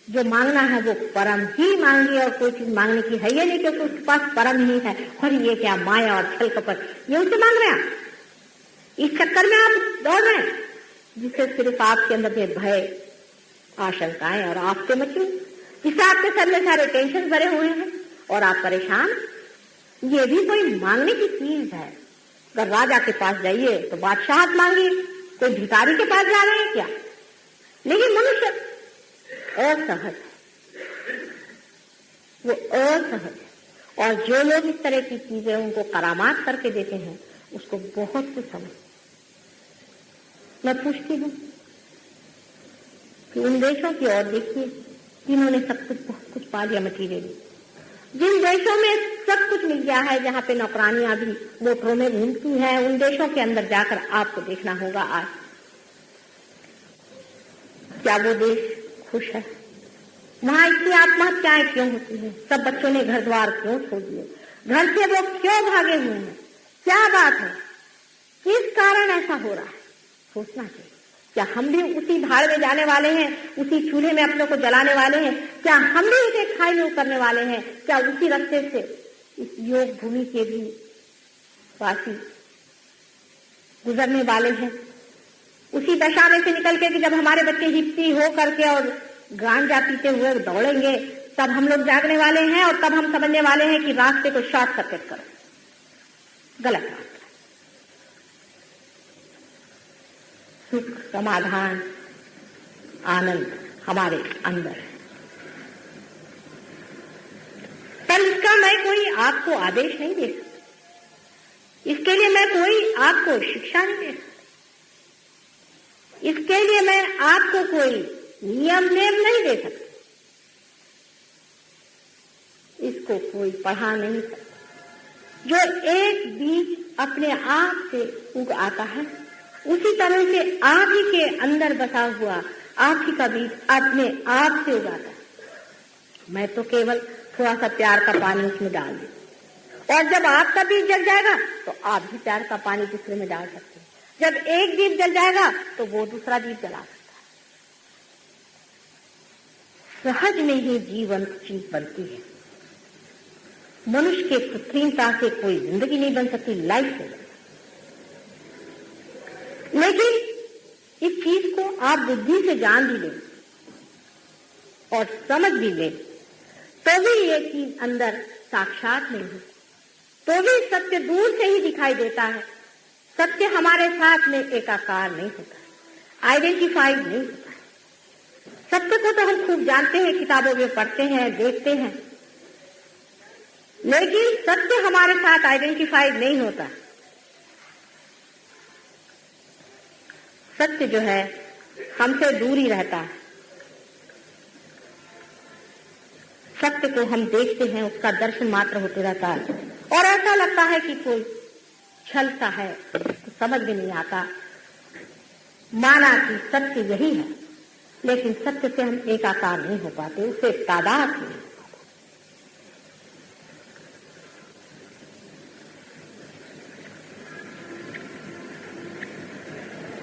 जो मांगना है वो परम ही मांगिए, और कोई चीज मांगने की है ये नहीं क्योंकि उसके पास परम ही है। और ये क्या माया और छल कपट, ये उसे मांग रहे हैं। इस चक्कर में आप दौड़ रहे हैं जिससे सिर्फ आपके अंदर में भय, आशंकाएं और आपके मची, जिससे आपके सर में सारे टेंशन भरे हुए हैं और आप परेशान। ये भी कोई मांगने की चीज है। अगर राजा के पास जाइए तो बादशाहत मांगिए, कोई भिखारी के पास जा रहे हैं क्या? लेकिन मनुष्य असहज है, वो असहज है। और जो लोग इस तरह की चीजें उनको करामात करके देते हैं उसको बहुत कुछ समझ। मैं पूछती हूँ कि उन देशों की ओर देखिए जिन्होंने सब कुछ, बहुत कुछ पा लिया मटीरियल। जिन देशों में सब कुछ मिल गया है, जहाँ पे नौकरानियां भी मोटरों में घूमती हैं, उन देशों के अंदर जाकर आपको देखना होगा आज क्या वो देश खुश है? वहां इतनी आत्महत्याएं क्यों होती हैं? सब बच्चों ने घर द्वार क्यों छोड़ दिए? घर से वो क्यों भागे हुए हैं? क्या बात है? किस कारण ऐसा हो रहा है? सोचना चाहिए। क्या हम भी उसी भाड़ में जाने वाले हैं? उसी चूल्हे में अपने को जलाने वाले हैं? क्या हम भी उसे खाई में उतरने वाले हैं? क्या उसी रास्ते से इस योग भूमि के भी वासी गुजरने वाले हैं? उसी दशा में से निकल के कि जब हमारे बच्चे हिप्पी हो करके और गांजा पीते हुए दौड़ेंगे तब हम लोग जागने वाले हैं और तब हम समझने वाले हैं कि रास्ते को शॉर्ट सर्किट करो। गलत रास्ता। सुख, समाधान, आनंद हमारे अंदर है। पर इसका मैं कोई आपको आदेश नहीं दे सकती। इसके लिए मैं कोई आपको शिक्षा नहीं दे सकती। इसके लिए मैं आपको कोई नियम नहीं दे सकती। इसको कोई पढ़ा नहीं सकता। जो एक बीज अपने आप से उग आता है उसी तरह से आप ही के अंदर बसा हुआ आप ही का बीज अपने आप से उगाता है। मैं तो केवल थोड़ा सा प्यार का पानी उसमें डाल दूं और जब आपका बीज जल जाएगा तो आप भी प्यार का पानी दूसरे में डाल सकते हैं। जब एक दीप जल जाएगा तो वो दूसरा दीप जला सकता है। सहज में ही जीवंत चीज बनती है। मनुष्य के कृत्रिमता से कोई जिंदगी नहीं बन सकती, लाइफ हो जाती। लेकिन इस चीज को आप बुद्धि से जान भी लें और समझ भी लें तो भी ये चीज अंदर साक्षात नहीं है, तो भी सत्य दूर से ही दिखाई देता है। सत्य हमारे साथ में एकाकार नहीं होता है, आइडेंटिफाइड नहीं होता है। सत्य को तो हम खूब जानते हैं, किताबों में पढ़ते हैं, देखते हैं, लेकिन सत्य हमारे साथ आइडेंटिफाइड नहीं होता। सत्य जो है हमसे दूर ही रहता है। सत्य को हम देखते हैं, उसका दर्शन मात्र होते रहता है और ऐसा लगता है कि कोई छलता है तो समझ में नहीं आता। माना कि सत्य यही है, लेकिन सत्य से हम एकाकार नहीं हो पाते, उससे तादाद नहीं हो पाता।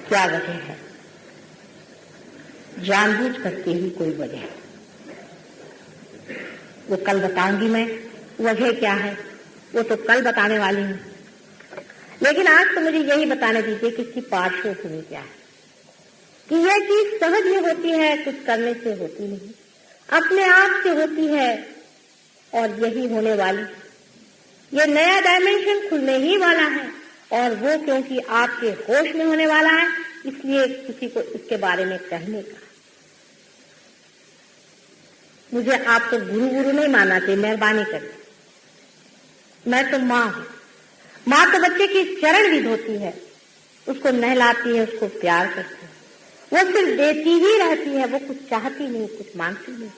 क्या वजह है? जानबूझ करके ही कोई वजह है, वो कल बताऊंगी मैं। वजह क्या है वो तो कल बताने वाली हूं, लेकिन आज तो मुझे यही बताने दीजिए कि इसकी पार्श्वभूमि क्या है। कि यह चीज सहज में होती है, कुछ करने से होती नहीं, अपने आप से होती है और यही होने वाली। ये नया डायमेंशन खुलने ही वाला है और वो क्योंकि आपके होश में होने वाला है, इसलिए किसी को इसके बारे में कहने का। मुझे आपको गुरु नहीं मानना चाहिए, मेहरबानी करके। मैं तो माँ हूं। माँ तो बच्चे की चरण भी धोती है, उसको नहलाती है, उसको प्यार करती है। वो सिर्फ देती ही रहती है, वो कुछ चाहती नहीं, कुछ मांगती नहीं।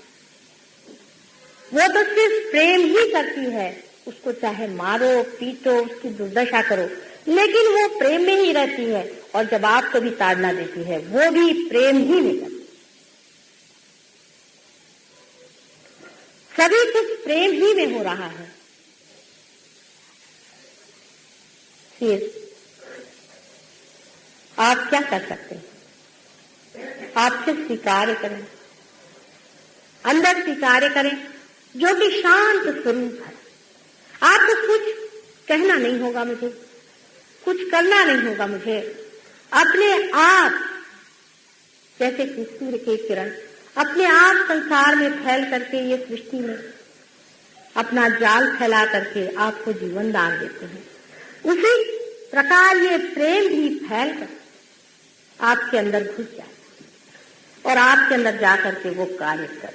वो तो सिर्फ प्रेम ही करती है, उसको चाहे मारो पीटो, उसकी दुर्दशा करो, लेकिन वो प्रेम में ही रहती है। और जब आपको भी ताड़ना देती है वो भी प्रेम ही में करती है। सभी कुछ प्रेम ही में हो रहा है। फिर आप क्या कर सकते हैं? आप सिर्फ स्वीकार करें। अंदर से कार्य करें जो कि शांत स्वरूप है। आपको कुछ कहना नहीं होगा मुझे, कुछ करना नहीं होगा मुझे। अपने आप जैसे कि सूर्य के किरण अपने आप संसार में फैल करके ये सृष्टि में अपना जाल फैला करके आपको जीवन दान देते हैं, उसी प्रकार ये प्रेम भी फैल कर आपके अंदर घुस जाए और आपके अंदर जाकर के वो कार्य कर।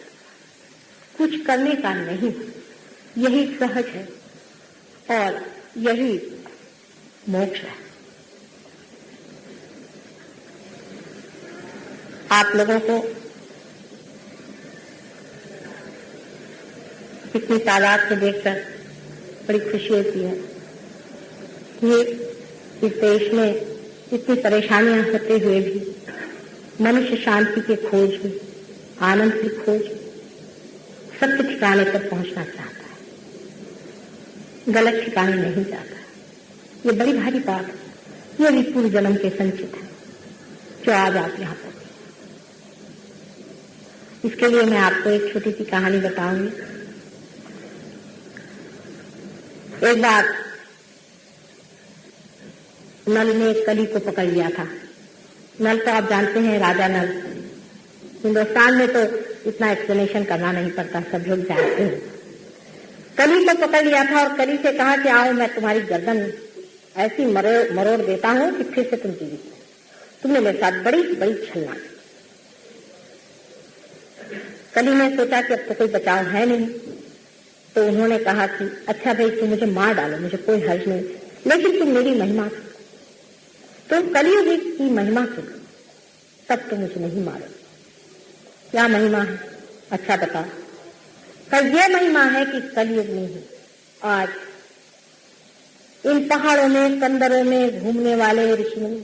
कुछ करने का नहीं, यही सहज है और यही मोक्ष है। आप लोगों को इतनी तादाद को देखकर बड़ी खुशी होती है कि इस देश में इतनी परेशानियां होते हुए भी मनुष्य शांति की खोज में, आनंद की खोज, सत्य ठिकाने पर पहुंचना चाहता है, गलत ठिकाने नहीं जाता। ये बड़ी भारी बात है। ये भी पूर्व जन्म के संचित है जो आज आप यहाँ पर। इसके लिए मैं आपको एक छोटी सी कहानी बताऊंगी। एक बार नल ने कली को पकड़ लिया था। नल तो आप जानते हैं, राजा नल। हिंदुस्तान में तो इतना एक्सप्लेनेशन करना नहीं पड़ता, सब लोग जानते हैं। कली को पकड़ लिया था और कली से कहा कि आओ मैं तुम्हारी गर्दन ऐसी मरोड़ देता हूं कि फिर से तुम जीवित हो। तुमने मेरे साथ बड़ी बड़ी छलना। कली ने सोचा कि अब तो कोई बचाव है नहीं, तो उन्होंने कहा कि अच्छा भाई तुम मुझे मार डालो, मुझे कोई हर्ज नहीं, लेकिन तुम मेरी महिमा सुनो, तुम कलियुग की महिमा सुनो, तब तुम मुझे नहीं मारो। क्या महिमा है? अच्छा बताओ। कल ये महिमा है कि कलियुग में ही आज इन पहाड़ों में, कंदरों में घूमने वाले ऋषि मुनि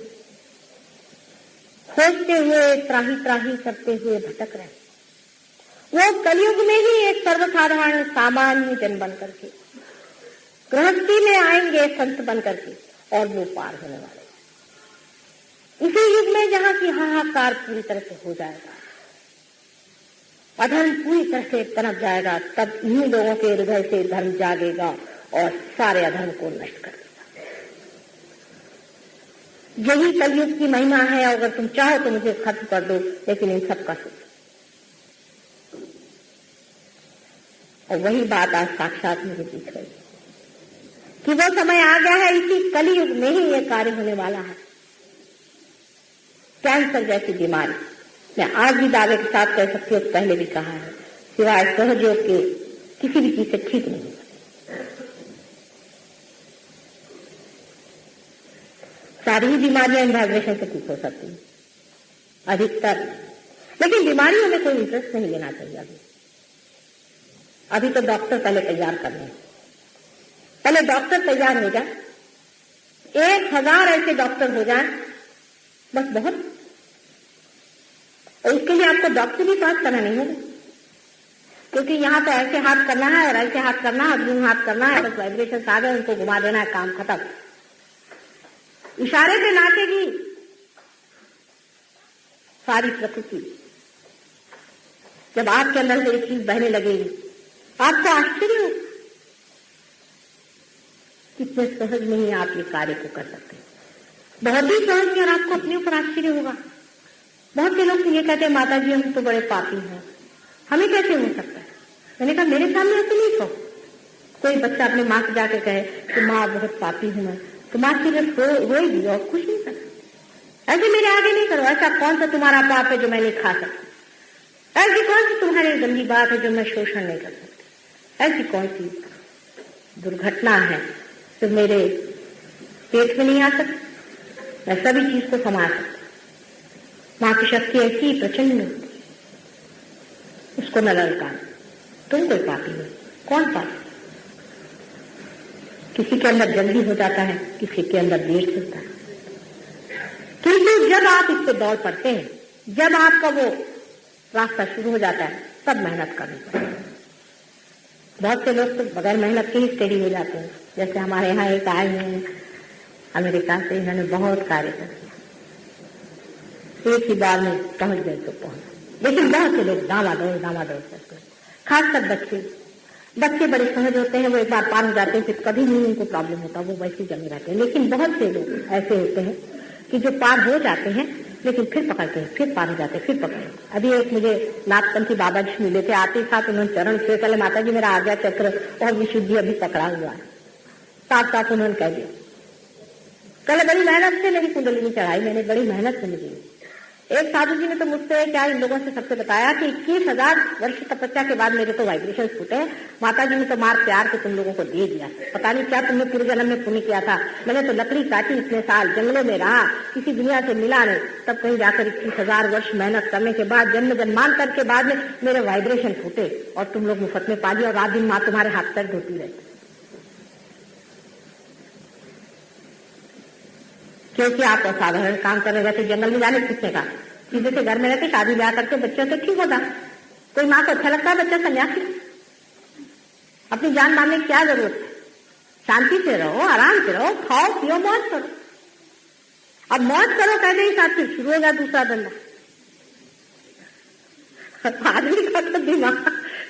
खोजते हुए, त्राही त्राही करते हुए भटक रहे। वो कलियुग में ही एक सर्वसाधारण सामान्य जन बन करके गृहस्थी में आएंगे, संत बन करके, और वो पार होने वाले। इसी युग में जहां की हाहाकार पूरी तरह से हो जाएगा, अधर्म पूरी तरह से पनप जाएगा, तब इन्हीं लोगों के हृदय से धर्म जागेगा और सारे अधर्म को नष्ट कर देगा। यही कलयुग की महिमा है। अगर तुम चाहो तो मुझे खत्म कर दो, लेकिन इन सब का सुख। और वही बात आज साक्षात मुझे दिख रही कि वो समय आ गया है, इसी कलियुग में ही ये कार्य होने वाला है। कैंसर जैसी बीमारी मैं आज भी दावे के साथ कह सकती हूँ, पहले भी कहा है, सिवाय सहयोग के किसी भी चीज से ठीक नहीं है। सारी ही बीमारियां इन वाइब्रेशन से ठीक हो सकती हैं, अधिकतर। लेकिन बीमारियों में कोई इंटरेस्ट नहीं लेना चाहिए। अभी तो डॉक्टर पहले तैयार कर लें, पहले डॉक्टर तैयार हो जाए, 1000 ऐसे डॉक्टर हो जाए, बस बहुत। और इसके लिए आपको डॉक्टर भी पास करना नहीं होगा, क्योंकि यहाँ तो ऐसे हाथ करना है और ऐसे हाथ करना है और यूं हाथ करना है, बस वाइब्रेशन आ गए, उनको घुमा देना है, काम खत्म। इशारे पे नाचेगी सारी प्रकृति। जब आपके अंदर से एक चीज बहने लगेगी, आपको आश्चर्य हो कितने सहज में ही आप ये कार्य को कर सकते हैं। बहुत ही सहज में, और आपको अपने ऊपर आश्चर्य होगा। बहुत से लोग ये कहते हैं, माता जी हम तो बड़े पापी हैं, हमें कैसे हो सकता है? मैंने कहा मेरे सामने ऐसे नहीं कहो। कोई बच्चा अपने माँ से जाकर कहे कि माँ बहुत पापी हूं मैं, तो माँ सिर्फ रोएगी और कुछ नहीं कर। ऐसे मेरे आगे नहीं करो। ऐसा कौन सा तुम्हारा पाप है जो मैं नहीं खा सकता? ऐसी कौन सी तुम्हारी गंदी बात है जो मैं शोषण नहीं कर सकती? ऐसी कौन सी दुर्घटना है जो मेरे पेट में नहीं आ सकती? मैं सभी चीज को संभाल सकती। माँ की शक्ति ऐसी प्रचंड होती, उसको न ललकार। तुम कोई पापी हो? कौन पापी? किसी के अंदर जल्दी हो जाता है, किसी के अंदर देर से होता है। किंतु जब आप इससे दौड़ पड़ते हैं, जब आपका वो रास्ता शुरू हो जाता है, तब मेहनत करनी पड़ती है। बहुत से लोग तो बगैर मेहनत के ही स्टेडी हो जाते हैं। जैसे हमारे यहाँ एक आए हैं अमेरिका से, इन्होंने बहुत कार्य कर दिया, एक ही बार में पहुंच गए तो पहुंच। लेकिन बहुत से लोग डामाडोल करते हैं, खासकर बच्चे बड़े सहज होते हैं, वो एक बार पार हो जाते हैं, फिर कभी नहीं उनको प्रॉब्लम होता, वो वैसे जमे रहते हैं। लेकिन बहुत से लोग ऐसे होते हैं कि जो पार हो जाते हैं लेकिन फिर पकड़ते हैं, फिर पार हो जाते हैं, फिर पकड़ते। अभी एक मुझे नाथपंथी बाबा जी मिले थे, आते साथ उन्होंने चरण छुए, कल माता जी मेरा आज्ञा चक्र और विशुद्धि अभी पकड़ा हुआ है, साथ साथ उन्होंने कह दिया। कल बड़ी मेहनत से मेरी कुंडलिनी चढ़ाई, मैंने बड़ी मेहनत से मुझे। एक साधु जी ने तो मुझसे क्या इन लोगों से सबसे बताया कि 21,000 वर्ष तपस्या के बाद मेरे तो वाइब्रेशन फूटे, माता जी ने तो मार प्यार के तुम लोगों को दे दिया, पता नहीं क्या तुमने पूर्व जन्म में पुण्य किया था। मैंने तो लकड़ी काटी, इतने साल जंगलों में रहा, किसी दुनिया से मिला नहीं, तब कहीं जाकर 21,000 वर्ष मेहनत करने के बाद, जन्म जन्मांतर के बाद में मेरे वाइब्रेशन फूटे और तुम लोग मुफ्त में पा लिया, और रात दिन माँ तुम्हारे हाथ पैर धोती रहती, क्योंकि आप असाधारण काम करने रहते। जंगल में जाने किसने का, सीधे से घर में रहते, शादी ब्याह करके बच्चों से ठीक होता। कोई माँ को अच्छा लगता है बच्चा सन्यासी? अपनी जान मारने की क्या जरूरत है? शांति से रहो, आराम से रहो, खाओ पियो, मौज करो। अब मौज करो कहते ही साथ फिर शुरू हो गया दूसरा धंधा। आदमी का तो दिमाग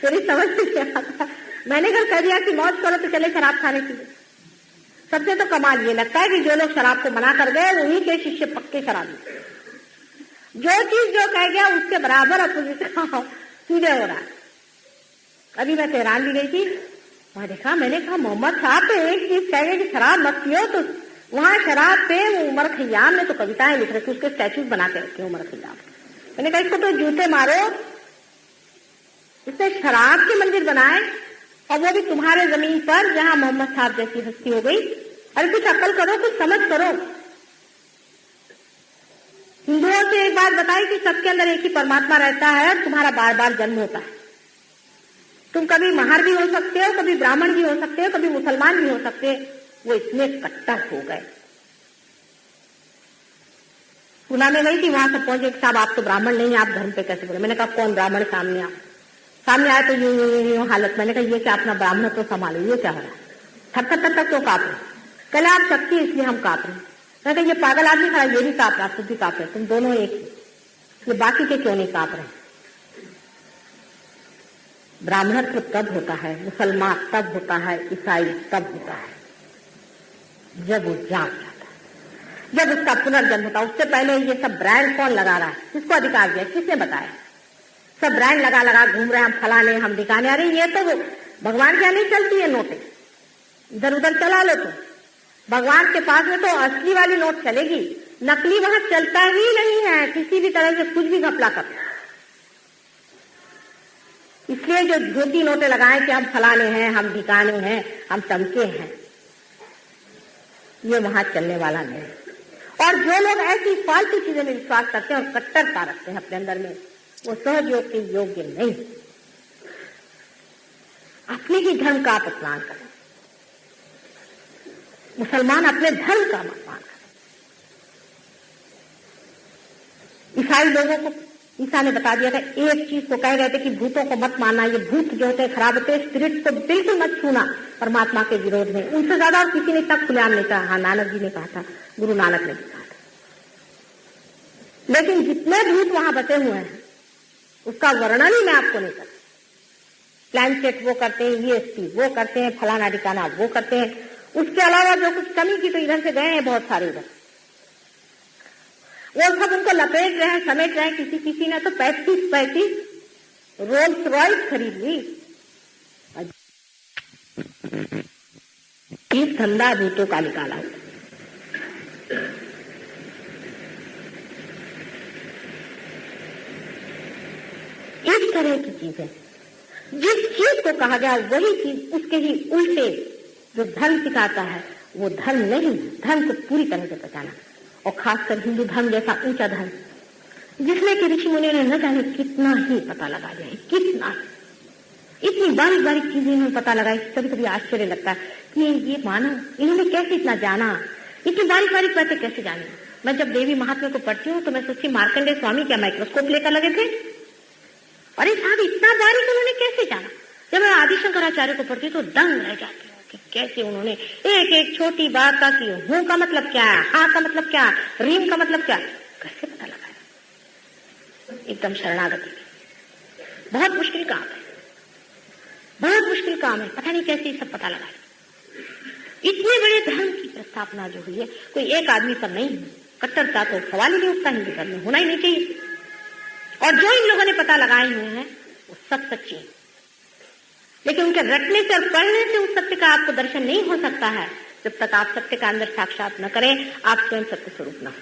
मेरी समझ में क्या आता। मैंने कल कह दिया कि मौज करो तो चले शराब खाने के लिए। सबसे तो कमाल ये लगता है कि जो लोग शराब को मना कर गए उन्हीं के शिष्य पक्के शराबी। जो चीज जो कह गया उसके बराबर अपोजिट सीधे हो रहा है। अभी मैं तेहरान भी गई थी, वहां देखा, मैंने कहा मोहम्मद साहब तो एक चीज कह गए कि शराब मत पियो, तो वहां शराब पे उमर खयाम ने तो कविताएं लिख रखी, उसके स्टैचूज बना के रखे उमर खयाम। मैंने कहा इसको तो जूते मारो, इसने शराब के मंदिर बनाए और वो भी तुम्हारे जमीन पर जहां मोहम्मद साहब जैसी हस्ती हो गई। अरे कुछ अक्ल करो, कुछ समझ करो। हिंदुओं से एक बात बताई कि सबके अंदर एक ही परमात्मा रहता है और तुम्हारा बार बार जन्म होता है। तुम कभी महार भी हो सकते हो, कभी ब्राह्मण भी हो सकते हो, कभी मुसलमान भी हो सकते हो। वो इतने कट्टर हो गए। पुना में गई थी, वहां से पहुंचे, साहब आप तो ब्राह्मण नहीं, आप धर्म पे कैसे बोले? मैंने कहा कौन ब्राह्मण? सामने आया तो यूं हालत। मैंने कहा ये क्या अपना ब्राह्मण तो संभालो, ये क्या हो रहा है? थर क्यों कांप रहे? कल आप शक्ति इसलिए हम कांप रहे हैं। मैंने कहा ये पागल आदमी खड़ा, ये भी कांप रहा, खुद भी कांप रहे, तुम दोनों एक ही, ये बाकी के क्यों नहीं कांप रहे? ब्राह्मणत्व तब होता है, मुसलमान तब होता है, ईसाई तब होता है जब वो जाग जाता है, जब उसका पुनर्जन्म होता है। उससे पहले ये सब ब्रांड कौन लगा रहा है? किसको अधिकार दिया? किसने बताया? सब ब्रांड लगा घूम रहे हैं, हम फलाने, हम दिखाने। अरे ये तो भगवान क्या नहीं चलती है नोटें, इधर उधर चला लो। तो भगवान के पास में तो असली वाली नोट चलेगी, नकली वहां चलता ही नहीं है किसी भी तरह से, कुछ भी घपला कर। इसलिए जो झूठी नोटें लगाएं कि हम फलाने हैं, हम ढिकाने हैं, हम चमके हैं, ये वहां चलने वाला नहीं। और जो लोग ऐसी फालतू चीजों में विश्वास करते हैं और कट्टरता रखते हैं अपने अंदर में, वो सहज योग के योग्य नहीं। अपने ही धर्म का अपमान करें। मुसलमान अपने धर्म का अपमान करें। ईसाई लोगों को ईसा ने बता दिया था, एक चीज को कह रहे थे कि भूतों को मत मानना, ये भूत जो होते हैं खराब होते हैं, स्पिरिट को बिल्कुल मत छूना परमात्मा के विरोध में। उनसे ज्यादा और किसी ने तक खुलेआम नहीं कहा। हाँ, नानक जी ने कहा था, गुरु नानक ने कहा था। लेकिन जितने भूत वहां बचे हुए हैं उसका वर्णन ही मैं आपको नहीं करता। प्लानचेट वो करते हैं, ESP वो करते हैं, फलाना ठिकाना वो करते हैं। उसके अलावा जो कुछ कमी की तो इधर से गए हैं बहुत सारे उधर, वो सब उनको लपेट रहे हैं, समेट रहे हैं। किसी ने तो 35 रोल्स रॉयस खरीद ली। इस धंधा भूतों का निकाला हुआ। इस तरह की चीजें, जिस चीज को कहा गया वही चीज उसके ही उल्टे जो धर्म सिखाता है वो धर्म नहीं। धर्म को पूरी तरह से पहचाना, और खासकर हिंदू धर्म जैसा ऊंचा धर्म जिसमें कि ऋषि मुनियों ने न जाने कितना ही पता लगा लिया है, कितना, इतनी बारीक बारीक चीजें इन्होंने पता लगाई। कभी कभी आश्चर्य लगता है कि ये मानव इन्होंने कैसे इतना जाना, इतनी बारीक बारीक बातें कैसे जानी। मैं जब देवी महात्म्य को पढ़ती हूँ तो मैं सोचती मार्कंडेय स्वामी क्या माइक्रोस्कोप लेकर लगे थे? अरे साहब इतना बारीक उन्होंने कैसे जाना। जब मैं आदि शंकराचार्य को पढ़ती हूँ तो दंग रह जाती हूँ कि कैसे उन्होंने एक एक छोटी बात का कि हूं का मतलब क्या है, हाँ का मतलब क्या, रीम का मतलब क्या, कैसे पता लगाया। एकदम शरणागति। बहुत मुश्किल काम है, बहुत मुश्किल काम है। पता नहीं कैसे ये सब पता लगा। इतने बड़े धर्म की प्रस्थापना जो हुई है, कोई एक आदमी पर नहीं हुई। कट्टरता तो सवाल ही नहीं उठता, हिंदू धर्म में होना ही नहीं चाहिए। और जो इन लोगों ने पता लगाए हुए हैं वो सब सच्चे हैं, लेकिन उनके रटने से और पढ़ने से उस सत्य का आपको दर्शन नहीं हो सकता है जब तक आप सत्य का अंदर साक्षात न करें, आप स्वयं सत्य स्वरूप न हो।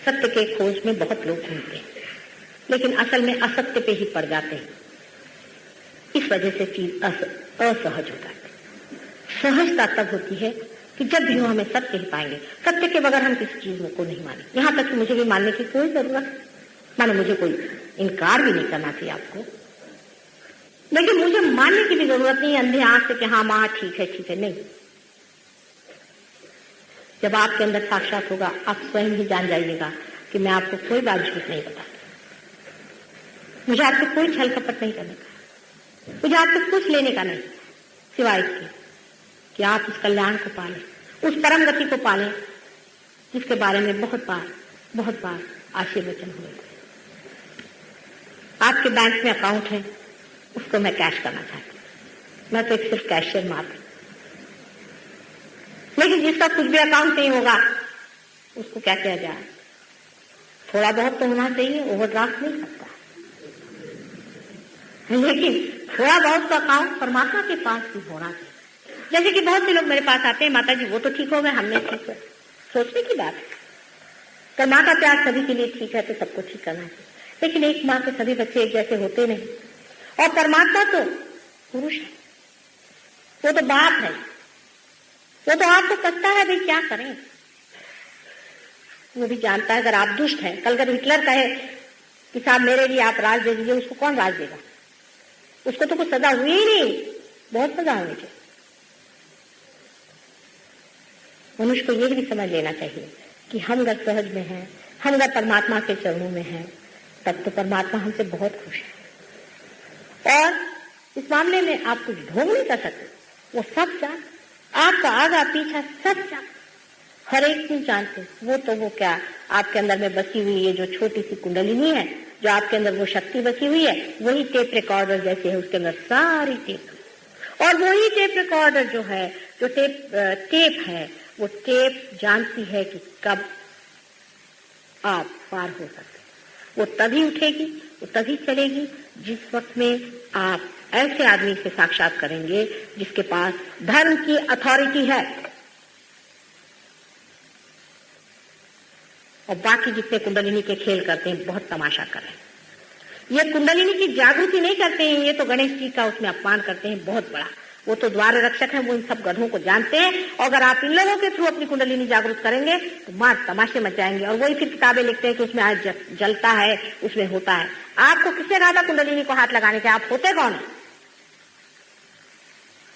सत्य के खोज में बहुत लोग घूमते हैं, लेकिन असल में असत्य पे ही पड़ जाते हैं। इस वजह से चीज असहज हो जाती है। सहजता तब होती है कि जब भी वो हमें सत्य ही पाएंगे। सत्य के बगैर हम किसी चीज को नहीं माने। यहाँ तक कि मुझे भी मानने की कोई जरूरत, मानो मुझे कोई इनकार भी नहीं करना चाहिए आपको, लेकिन मुझे मानने की भी जरूरत नहीं अंधे आंख से कि हाँ माँ ठीक है नहीं। जब आपके अंदर साक्षात होगा, आप स्वयं ही जान जाइएगा कि मैं आपको कोई बात झूठ नहीं बताती, मुझे आपसे कोई छल कपट नहीं करने का, मुझे आपसे कुछ लेने का नहीं, सिवाय इसके कि आप उस कल्याण को पालें, उस परम गति को पालें जिसके बारे में बहुत बार आशीर्वचन हुए। आपके बैंक में अकाउंट है, उसको मैं कैश करना चाहती हूँ। मैं तो एक सिर्फ कैशियर मात्र, लेकिन जिसका कुछ भी अकाउंट नहीं होगा उसको क्या किया जाए? थोड़ा बहुत तो होना चाहिए, ओवरड्राफ्ट नहीं सकता, लेकिन थोड़ा बहुत तो अकाउंट परमात्मा के पास भी होना चाहिए। जैसे कि बहुत से लोग मेरे पास आते हैं, माता जी वो तो ठीक हो गए, हमने ठीक है। सोचने की बात है, तो माँ का प्यार सभी के लिए ठीक है तो सबको ठीक करना चाहिए, लेकिन एक माँ के सभी बच्चे एक जैसे होते नहीं। और परमात्मा तो पुरुष है, वो तो बाप है, वो तो आपको पता है भाई क्या करें। वो भी जानता है अगर आप दुष्ट हैं, कल अगर हिटलर कहे कि साहब मेरे लिए आप राज दे दीजिए, उसको कौन राज देगा? उसको तो कुछ सजा हुई ही नहीं, बहुत सजा होनी चाहिए। मनुष्य को ये भी समझ लेना चाहिए कि हम अगर सहज में हैं, हम अगर परमात्मा के चरणों में हैं, तब तो परमात्मा हमसे बहुत खुश है। और इस मामले में आप कुछ ढोंग नहीं कर सकते, वो सब जान, आपका आगा पीछा सब जान, हर एक चीज जानते। वो तो वो क्या आपके अंदर में बसी हुई ये जो छोटी सी कुंडलिनी है, जो आपके अंदर वो शक्ति बसी हुई है, वही टेप रिकॉर्डर जैसे है, उसके अंदर सारी टेप, और वही टेप रिकॉर्डर जो है, जो टेप है, वो टेप जानती है कि कब आप पार हो सकते। वो तभी उठेगी, वो तभी चलेगी जिस वक्त में आप ऐसे आदमी से साक्षात करेंगे जिसके पास धर्म की अथॉरिटी है। और बाकी जितने कुंडलिनी के खेल करते हैं बहुत तमाशा कर रहे हैं। ये कुंडलिनी की जागृति नहीं करते हैं, ये तो गणेश जी का उसमें अपमान करते हैं बहुत बड़ा। वो तो द्वार रक्षक है, वो इन सब गधों को जानते हैं। और अगर आप इन लोगों के थ्रू अपनी कुंडलिनी जागृत करेंगे तो मार तमाशे मच जाएंगे। और वही फिर किताबें लिखते हैं कि उसमें आज जलता है, उसमें होता है। आपको किसने कहा था कुंडलिनी को हाथ लगाने के? आप होते कौन है?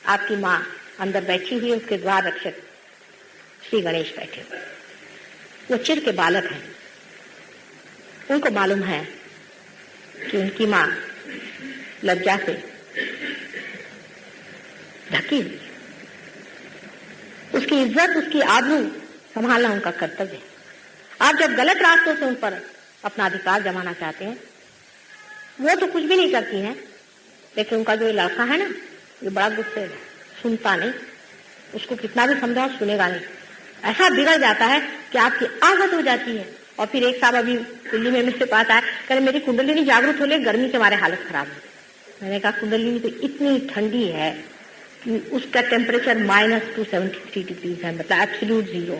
आपकी माँ अंदर बैठी हुई है, उसके द्वार रक्षक श्री गणेश बैठे हुए, वो चिर के बालक हैं। उनको मालूम है कि उनकी माँ लज्जा से ढकी हुई, उसकी इज्जत, उसकी आबरू संभालना उनका कर्तव्य है। आप जब गलत रास्तों से उन पर अपना अधिकार जमाना चाहते हैं, वो तो कुछ भी नहीं करती हैं, लेकिन उनका जो लड़का है ना, ये बड़ा गुस्से है, सुनता नहीं, उसको कितना भी समझाओ सुनेगा नहीं। ऐसा बिगड़ जाता है कि आपकी आदत हो जाती है। और फिर एक साहब अभी दिल्ली में मेरे पास आया, कह रहे मेरी कुंडलिनी जागरूक हो ले, गर्मी के मारे हालत खराब है। मैंने कहा कुंडलिनी तो इतनी ठंडी है कि उसका टेम्परेचर -273 डिग्रीज है, मतलब एब्सोल्यूट 0।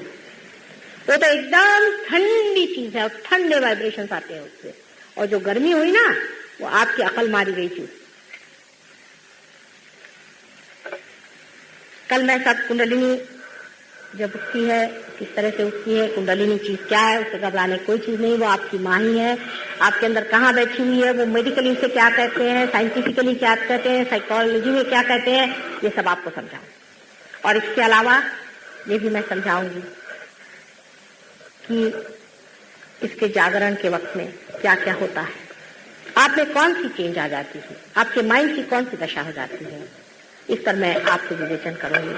वो तो एकदम ठंडी चीज है और ठंडे वाइब्रेशन आते हैं उससे। और जो गर्मी हुई ना, वो आपकी अकल मारी गई थी। कल मैं सब कुंडलिनी जब उठती है, किस तरह से उठती है, कुंडलिनी चीज क्या है, उससे घबराने कोई चीज नहीं। वो आपकी माँ ही है, आपके अंदर कहाँ बैठी हुई है, वो मेडिकली से क्या कहते हैं, साइंटिफिकली क्या कहते हैं, साइकोलॉजी में क्या कहते हैं, ये सब आपको समझाऊं। और इसके अलावा ये भी मैं समझाऊंगी कि इसके जागरण के वक्त में क्या क्या होता है, आप में कौन सी चेंज आ जाती है, आपके माइंड की कौन सी दशा हो जाती है। इस पर मैं आपसे विवेचन करूंगी।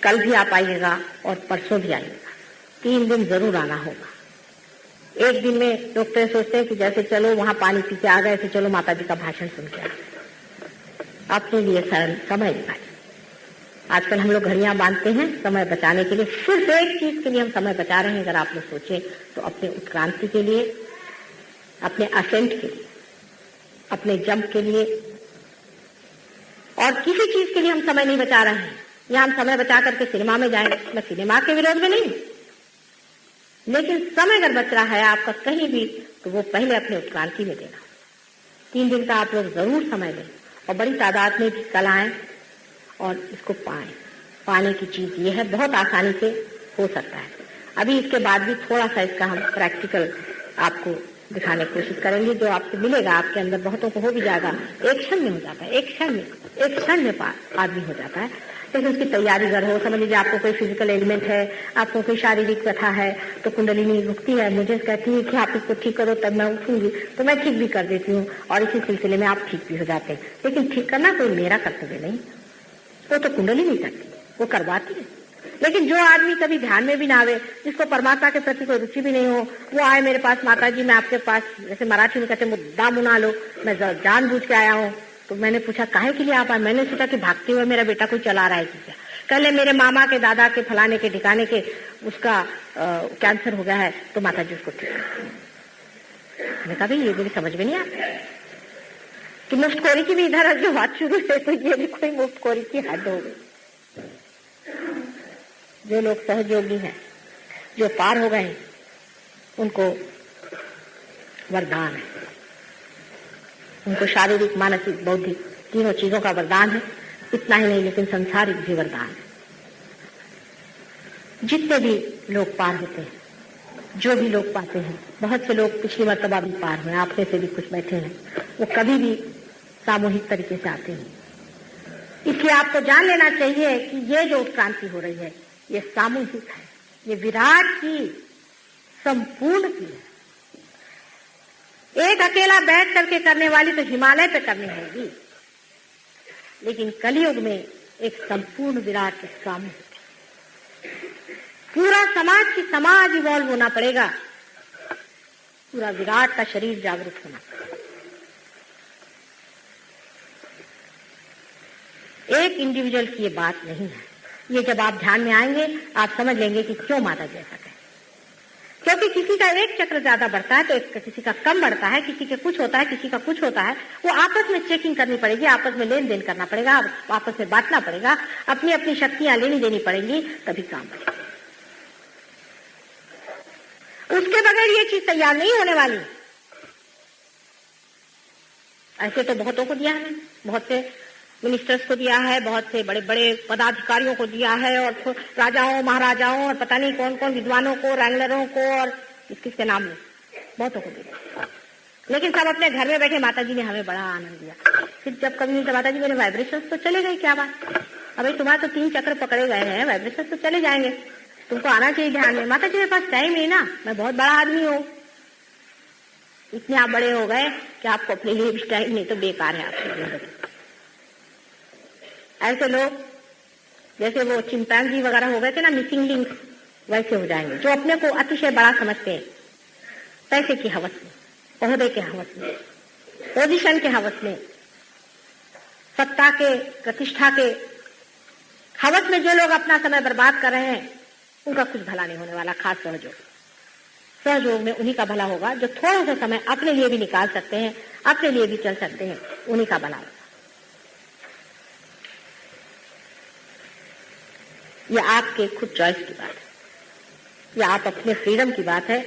कल भी आप आइएगा और परसों भी आइएगा, 3 दिन जरूर आना होगा। एक दिन में लोग तो सोचते हैं कि जैसे चलो वहां पानी पी के आ गए, ऐसे चलो माता जी का भाषण सुन के आ गए। अपने लिए समय निकालिए। आजकल हम लोग घड़ियां बांधते हैं समय बचाने के लिए। सिर्फ एक चीज के लिए हम समय बचा रहे हैं, अगर आप लोग सोचें तो अपने उत्क्रांति के लिए, अपने असेंट के लिए, अपने जंप के लिए, और किसी चीज के लिए हम समय नहीं बचा रहे हैं। या हम समय बचा करके सिनेमा में जाएंगे, मैं सिनेमा के विरोध में नहीं, लेकिन समय अगर बच रहा है आपका कहीं भी, तो वो पहले अपने उत्क्रांति में देना। 3 दिन का आप लोग जरूर समय दें और बड़ी तादाद में भी कल आए और इसको पाएं। पाने की चीज ये है, बहुत आसानी से हो सकता है। अभी इसके बाद भी थोड़ा सा इसका हम प्रैक्टिकल आपको दिखाने की कोशिश करेंगे। जो आपको मिलेगा आपके अंदर, बहुतों को हो भी जाएगा, एक क्षण में हो जाता है, एक क्षण में आदमी हो जाता है। लेकिन उसकी तैयारी अगर हो, समझ लीजिए आपको कोई फिजिकल एलिमेंट है, आपको कोई शारीरिक व्यथा है, तो कुंडलिनी रुकती है, मुझे कहती है कि आप इसको ठीक करो, तब मैं उठूंगी, तो मैं ठीक भी कर देती हूँ और इसी सिलसिले में आप ठीक भी हो जाते हैं। लेकिन ठीक करना कोई मेरा कर्तव्य नहीं, वो तो कुंडलिनी करती है, वो करवाती है। लेकिन जो आदमी कभी ध्यान में भी ना आवे, जिसको परमात्मा के प्रति कोई रुचि भी नहीं हो, वो आए मेरे पास, माता जी मैं आपके पास, जैसे मराठी में कहते मुद्दा मुना लो, मैं जानबूझ के आया हूँ। तो मैंने पूछा काहे के लिए आप आए? मैंने सोचा कि भागते हुए मेरा बेटा कोई चला रहा है क्या। कल मेरे मामा के, दादा के, फलाने के, ठिकाने के उसका कैंसर हो गया है, तो माता जी उसको ठीक। मैंने कहा भाई ये मेरी समझ में नहीं आता कि मुफ्तखोरी की भी इधर जो बात शुरू है, तो ये भी कोई मुफ्तखोरी की हद हो गई। जो लोग सहयोगी हैं, जो पार हो गए, उनको वरदान है, उनको शारीरिक, मानसिक, बौद्धिक तीनों चीजों का वरदान है। इतना ही नहीं, लेकिन संसारिक भी वरदान है। जितने भी लोग पार होते हैं, जो भी लोग पाते हैं, बहुत से लोग पिछली मर्तबा भी पार हुए, आप में से भी कुछ बैठे हैं, वो कभी भी सामूहिक तरीके से आते हैं। इसलिए आपको जान लेना चाहिए कि ये जो उत्क्रांति हो रही है, ये सामूहिक है, ये विराट की, संपूर्ण की है। एक अकेला बैठ करके करने वाली तो हिमालय पे करनी होगी, लेकिन कलयुग में एक संपूर्ण विराट सामूहिक, पूरा समाज की समाज इवॉल्व होना पड़ेगा, पूरा विराट का शरीर जागरूक होना पड़ेगा। एक इंडिविजुअल की ये बात नहीं है। ये जब आप ध्यान में आएंगे आप समझ लेंगे कि क्यों माता जी ऐसा कहे। क्योंकि किसी का एक चक्र ज्यादा बढ़ता है तो किसी का कम बढ़ता है, किसी के कुछ होता है, किसी का कुछ होता है। वो आपस में चेकिंग करनी पड़ेगी, आपस में लेन देन करना पड़ेगा, आपस में बांटना पड़ेगा, अपनी अपनी शक्तियां लेनी देनी पड़ेंगी, तभी काम बढ़ेगा। उसके बगैर ये चीज तैयार नहीं होने वाली। ऐसे तो बहुतों को दिया है, बहुत से मिनिस्टर्स को दिया है, बहुत से बड़े बड़े पदाधिकारियों को दिया है, और राजाओं, महाराजाओं, और पता नहीं कौन कौन विद्वानों को, रैंगलरों को, और किसके नाम में बहुतों को दिया। लेकिन सब अपने घर में बैठे, माता जी ने हमें बड़ा आनंद दिया। फिर जब कभी मिलता, माता जी मेरे वाइब्रेशंस तो चले गए, क्या बात? अभी तुम्हारे तो 3 चक्र पकड़े गए हैं, वाइब्रेशंस तो चले जाएंगे, तुमको आना चाहिए ध्यान में। माता जी मेरे पास टाइम नहीं ना, मैं बहुत बड़ा आदमी हूँ। इतने आप बड़े हो गए कि आपको अपने लिए भी टाइम नहीं, तो बेकार है आपकी जिंदगी। ऐसे लोग जैसे वो चिंपैंजी वगैरह हो गए थे ना, मिसिंग लिंक्स, वैसे हो जाएंगे, जो अपने को अतिशय बड़ा समझते हैं, पैसे की हवस में, ओहदे के हवस में, पोजीशन के हवस में, सत्ता के, प्रतिष्ठा के हवस में जो लोग अपना समय बर्बाद कर रहे हैं, उनका कुछ भला नहीं होने वाला। खास सहयोग में उन्हीं का भला होगा जो थोड़ा सा समय अपने लिए भी निकाल सकते हैं, अपने लिए भी चल सकते हैं, उन्हीं का भला होगा। यह आपके खुद चॉइस की बात है, यह आप अपने फ्रीडम की बात है,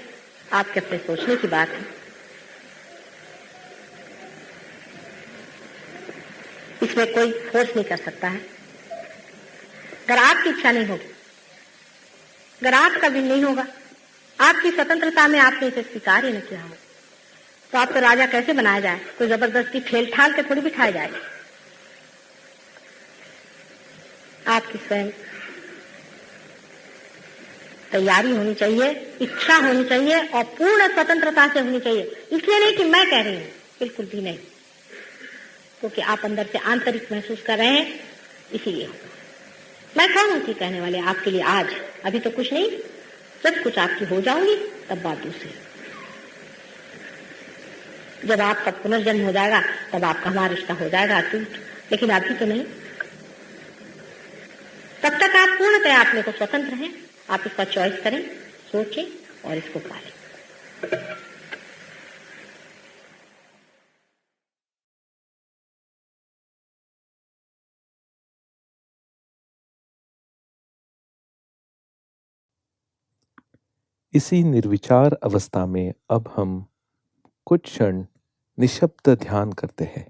आपके अपने सोचने की बात है। इसमें कोई फोर्स नहीं कर सकता है। अगर आपकी इच्छा नहीं होगी, अगर आपका विल नहीं होगा, आपकी स्वतंत्रता में आपने इसे स्वीकार ही नहीं किया हो, तो आपको राजा कैसे बनाया जाए? कोई जबरदस्ती ठेल ठाल के थोड़ी बिठाया जाएगा। आपकी स्वयं तैयारी होनी चाहिए, इच्छा होनी चाहिए, और पूर्ण स्वतंत्रता से होनी चाहिए। इसलिए नहीं कि मैं कह रही हूं, बिल्कुल भी नहीं, क्योंकि आप अंदर से आंतरिक महसूस कर रहे हैं, इसीलिए। मैं कौन हूं कि कहने वाले आपके लिए आज? अभी तो कुछ नहीं, जब कुछ आपकी हो जाऊंगी तब बात दूसरी। जब आपका पुनर्जन्म हो जाएगा तब आपका हमारा रिश्ता हो जाएगा अटूट, लेकिन अभी तो नहीं। तब तक आप पूर्णतः अपने को स्वतंत्र हैं। आप इसका चॉइस करें, सोचें और इसको पालें। इसी निर्विचार अवस्था में अब हम कुछ क्षण निशब्द ध्यान करते हैं।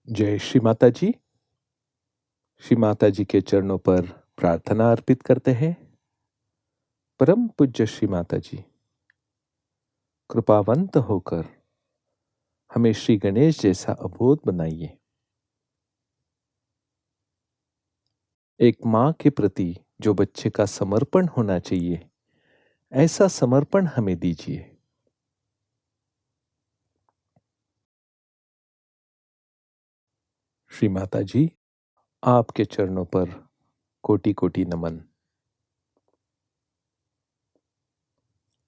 जय श्री माता जी। श्री माता जी के चरणों पर प्रार्थना अर्पित करते हैं। परम पूज्य श्री माता जी, कृपावंत होकर हमें श्री गणेश जैसा अबोध बनाइए। एक माँ के प्रति जो बच्चे का समर्पण होना चाहिए, ऐसा समर्पण हमें दीजिए। श्री माता जी, आपके चरणों पर कोटि कोटि नमन।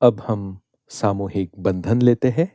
अब हम सामूहिक बंधन लेते हैं।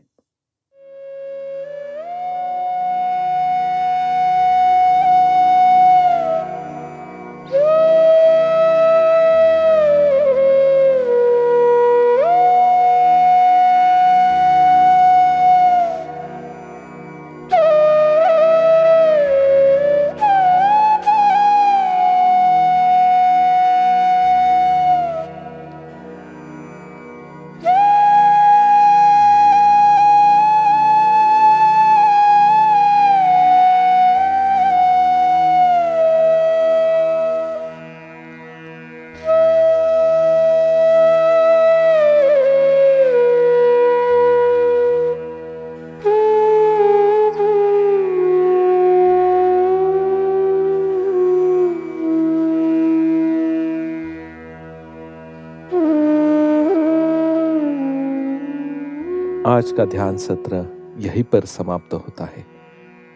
आज का ध्यान सत्र यहीं पर समाप्त होता है।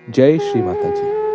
जय श्री माता जी।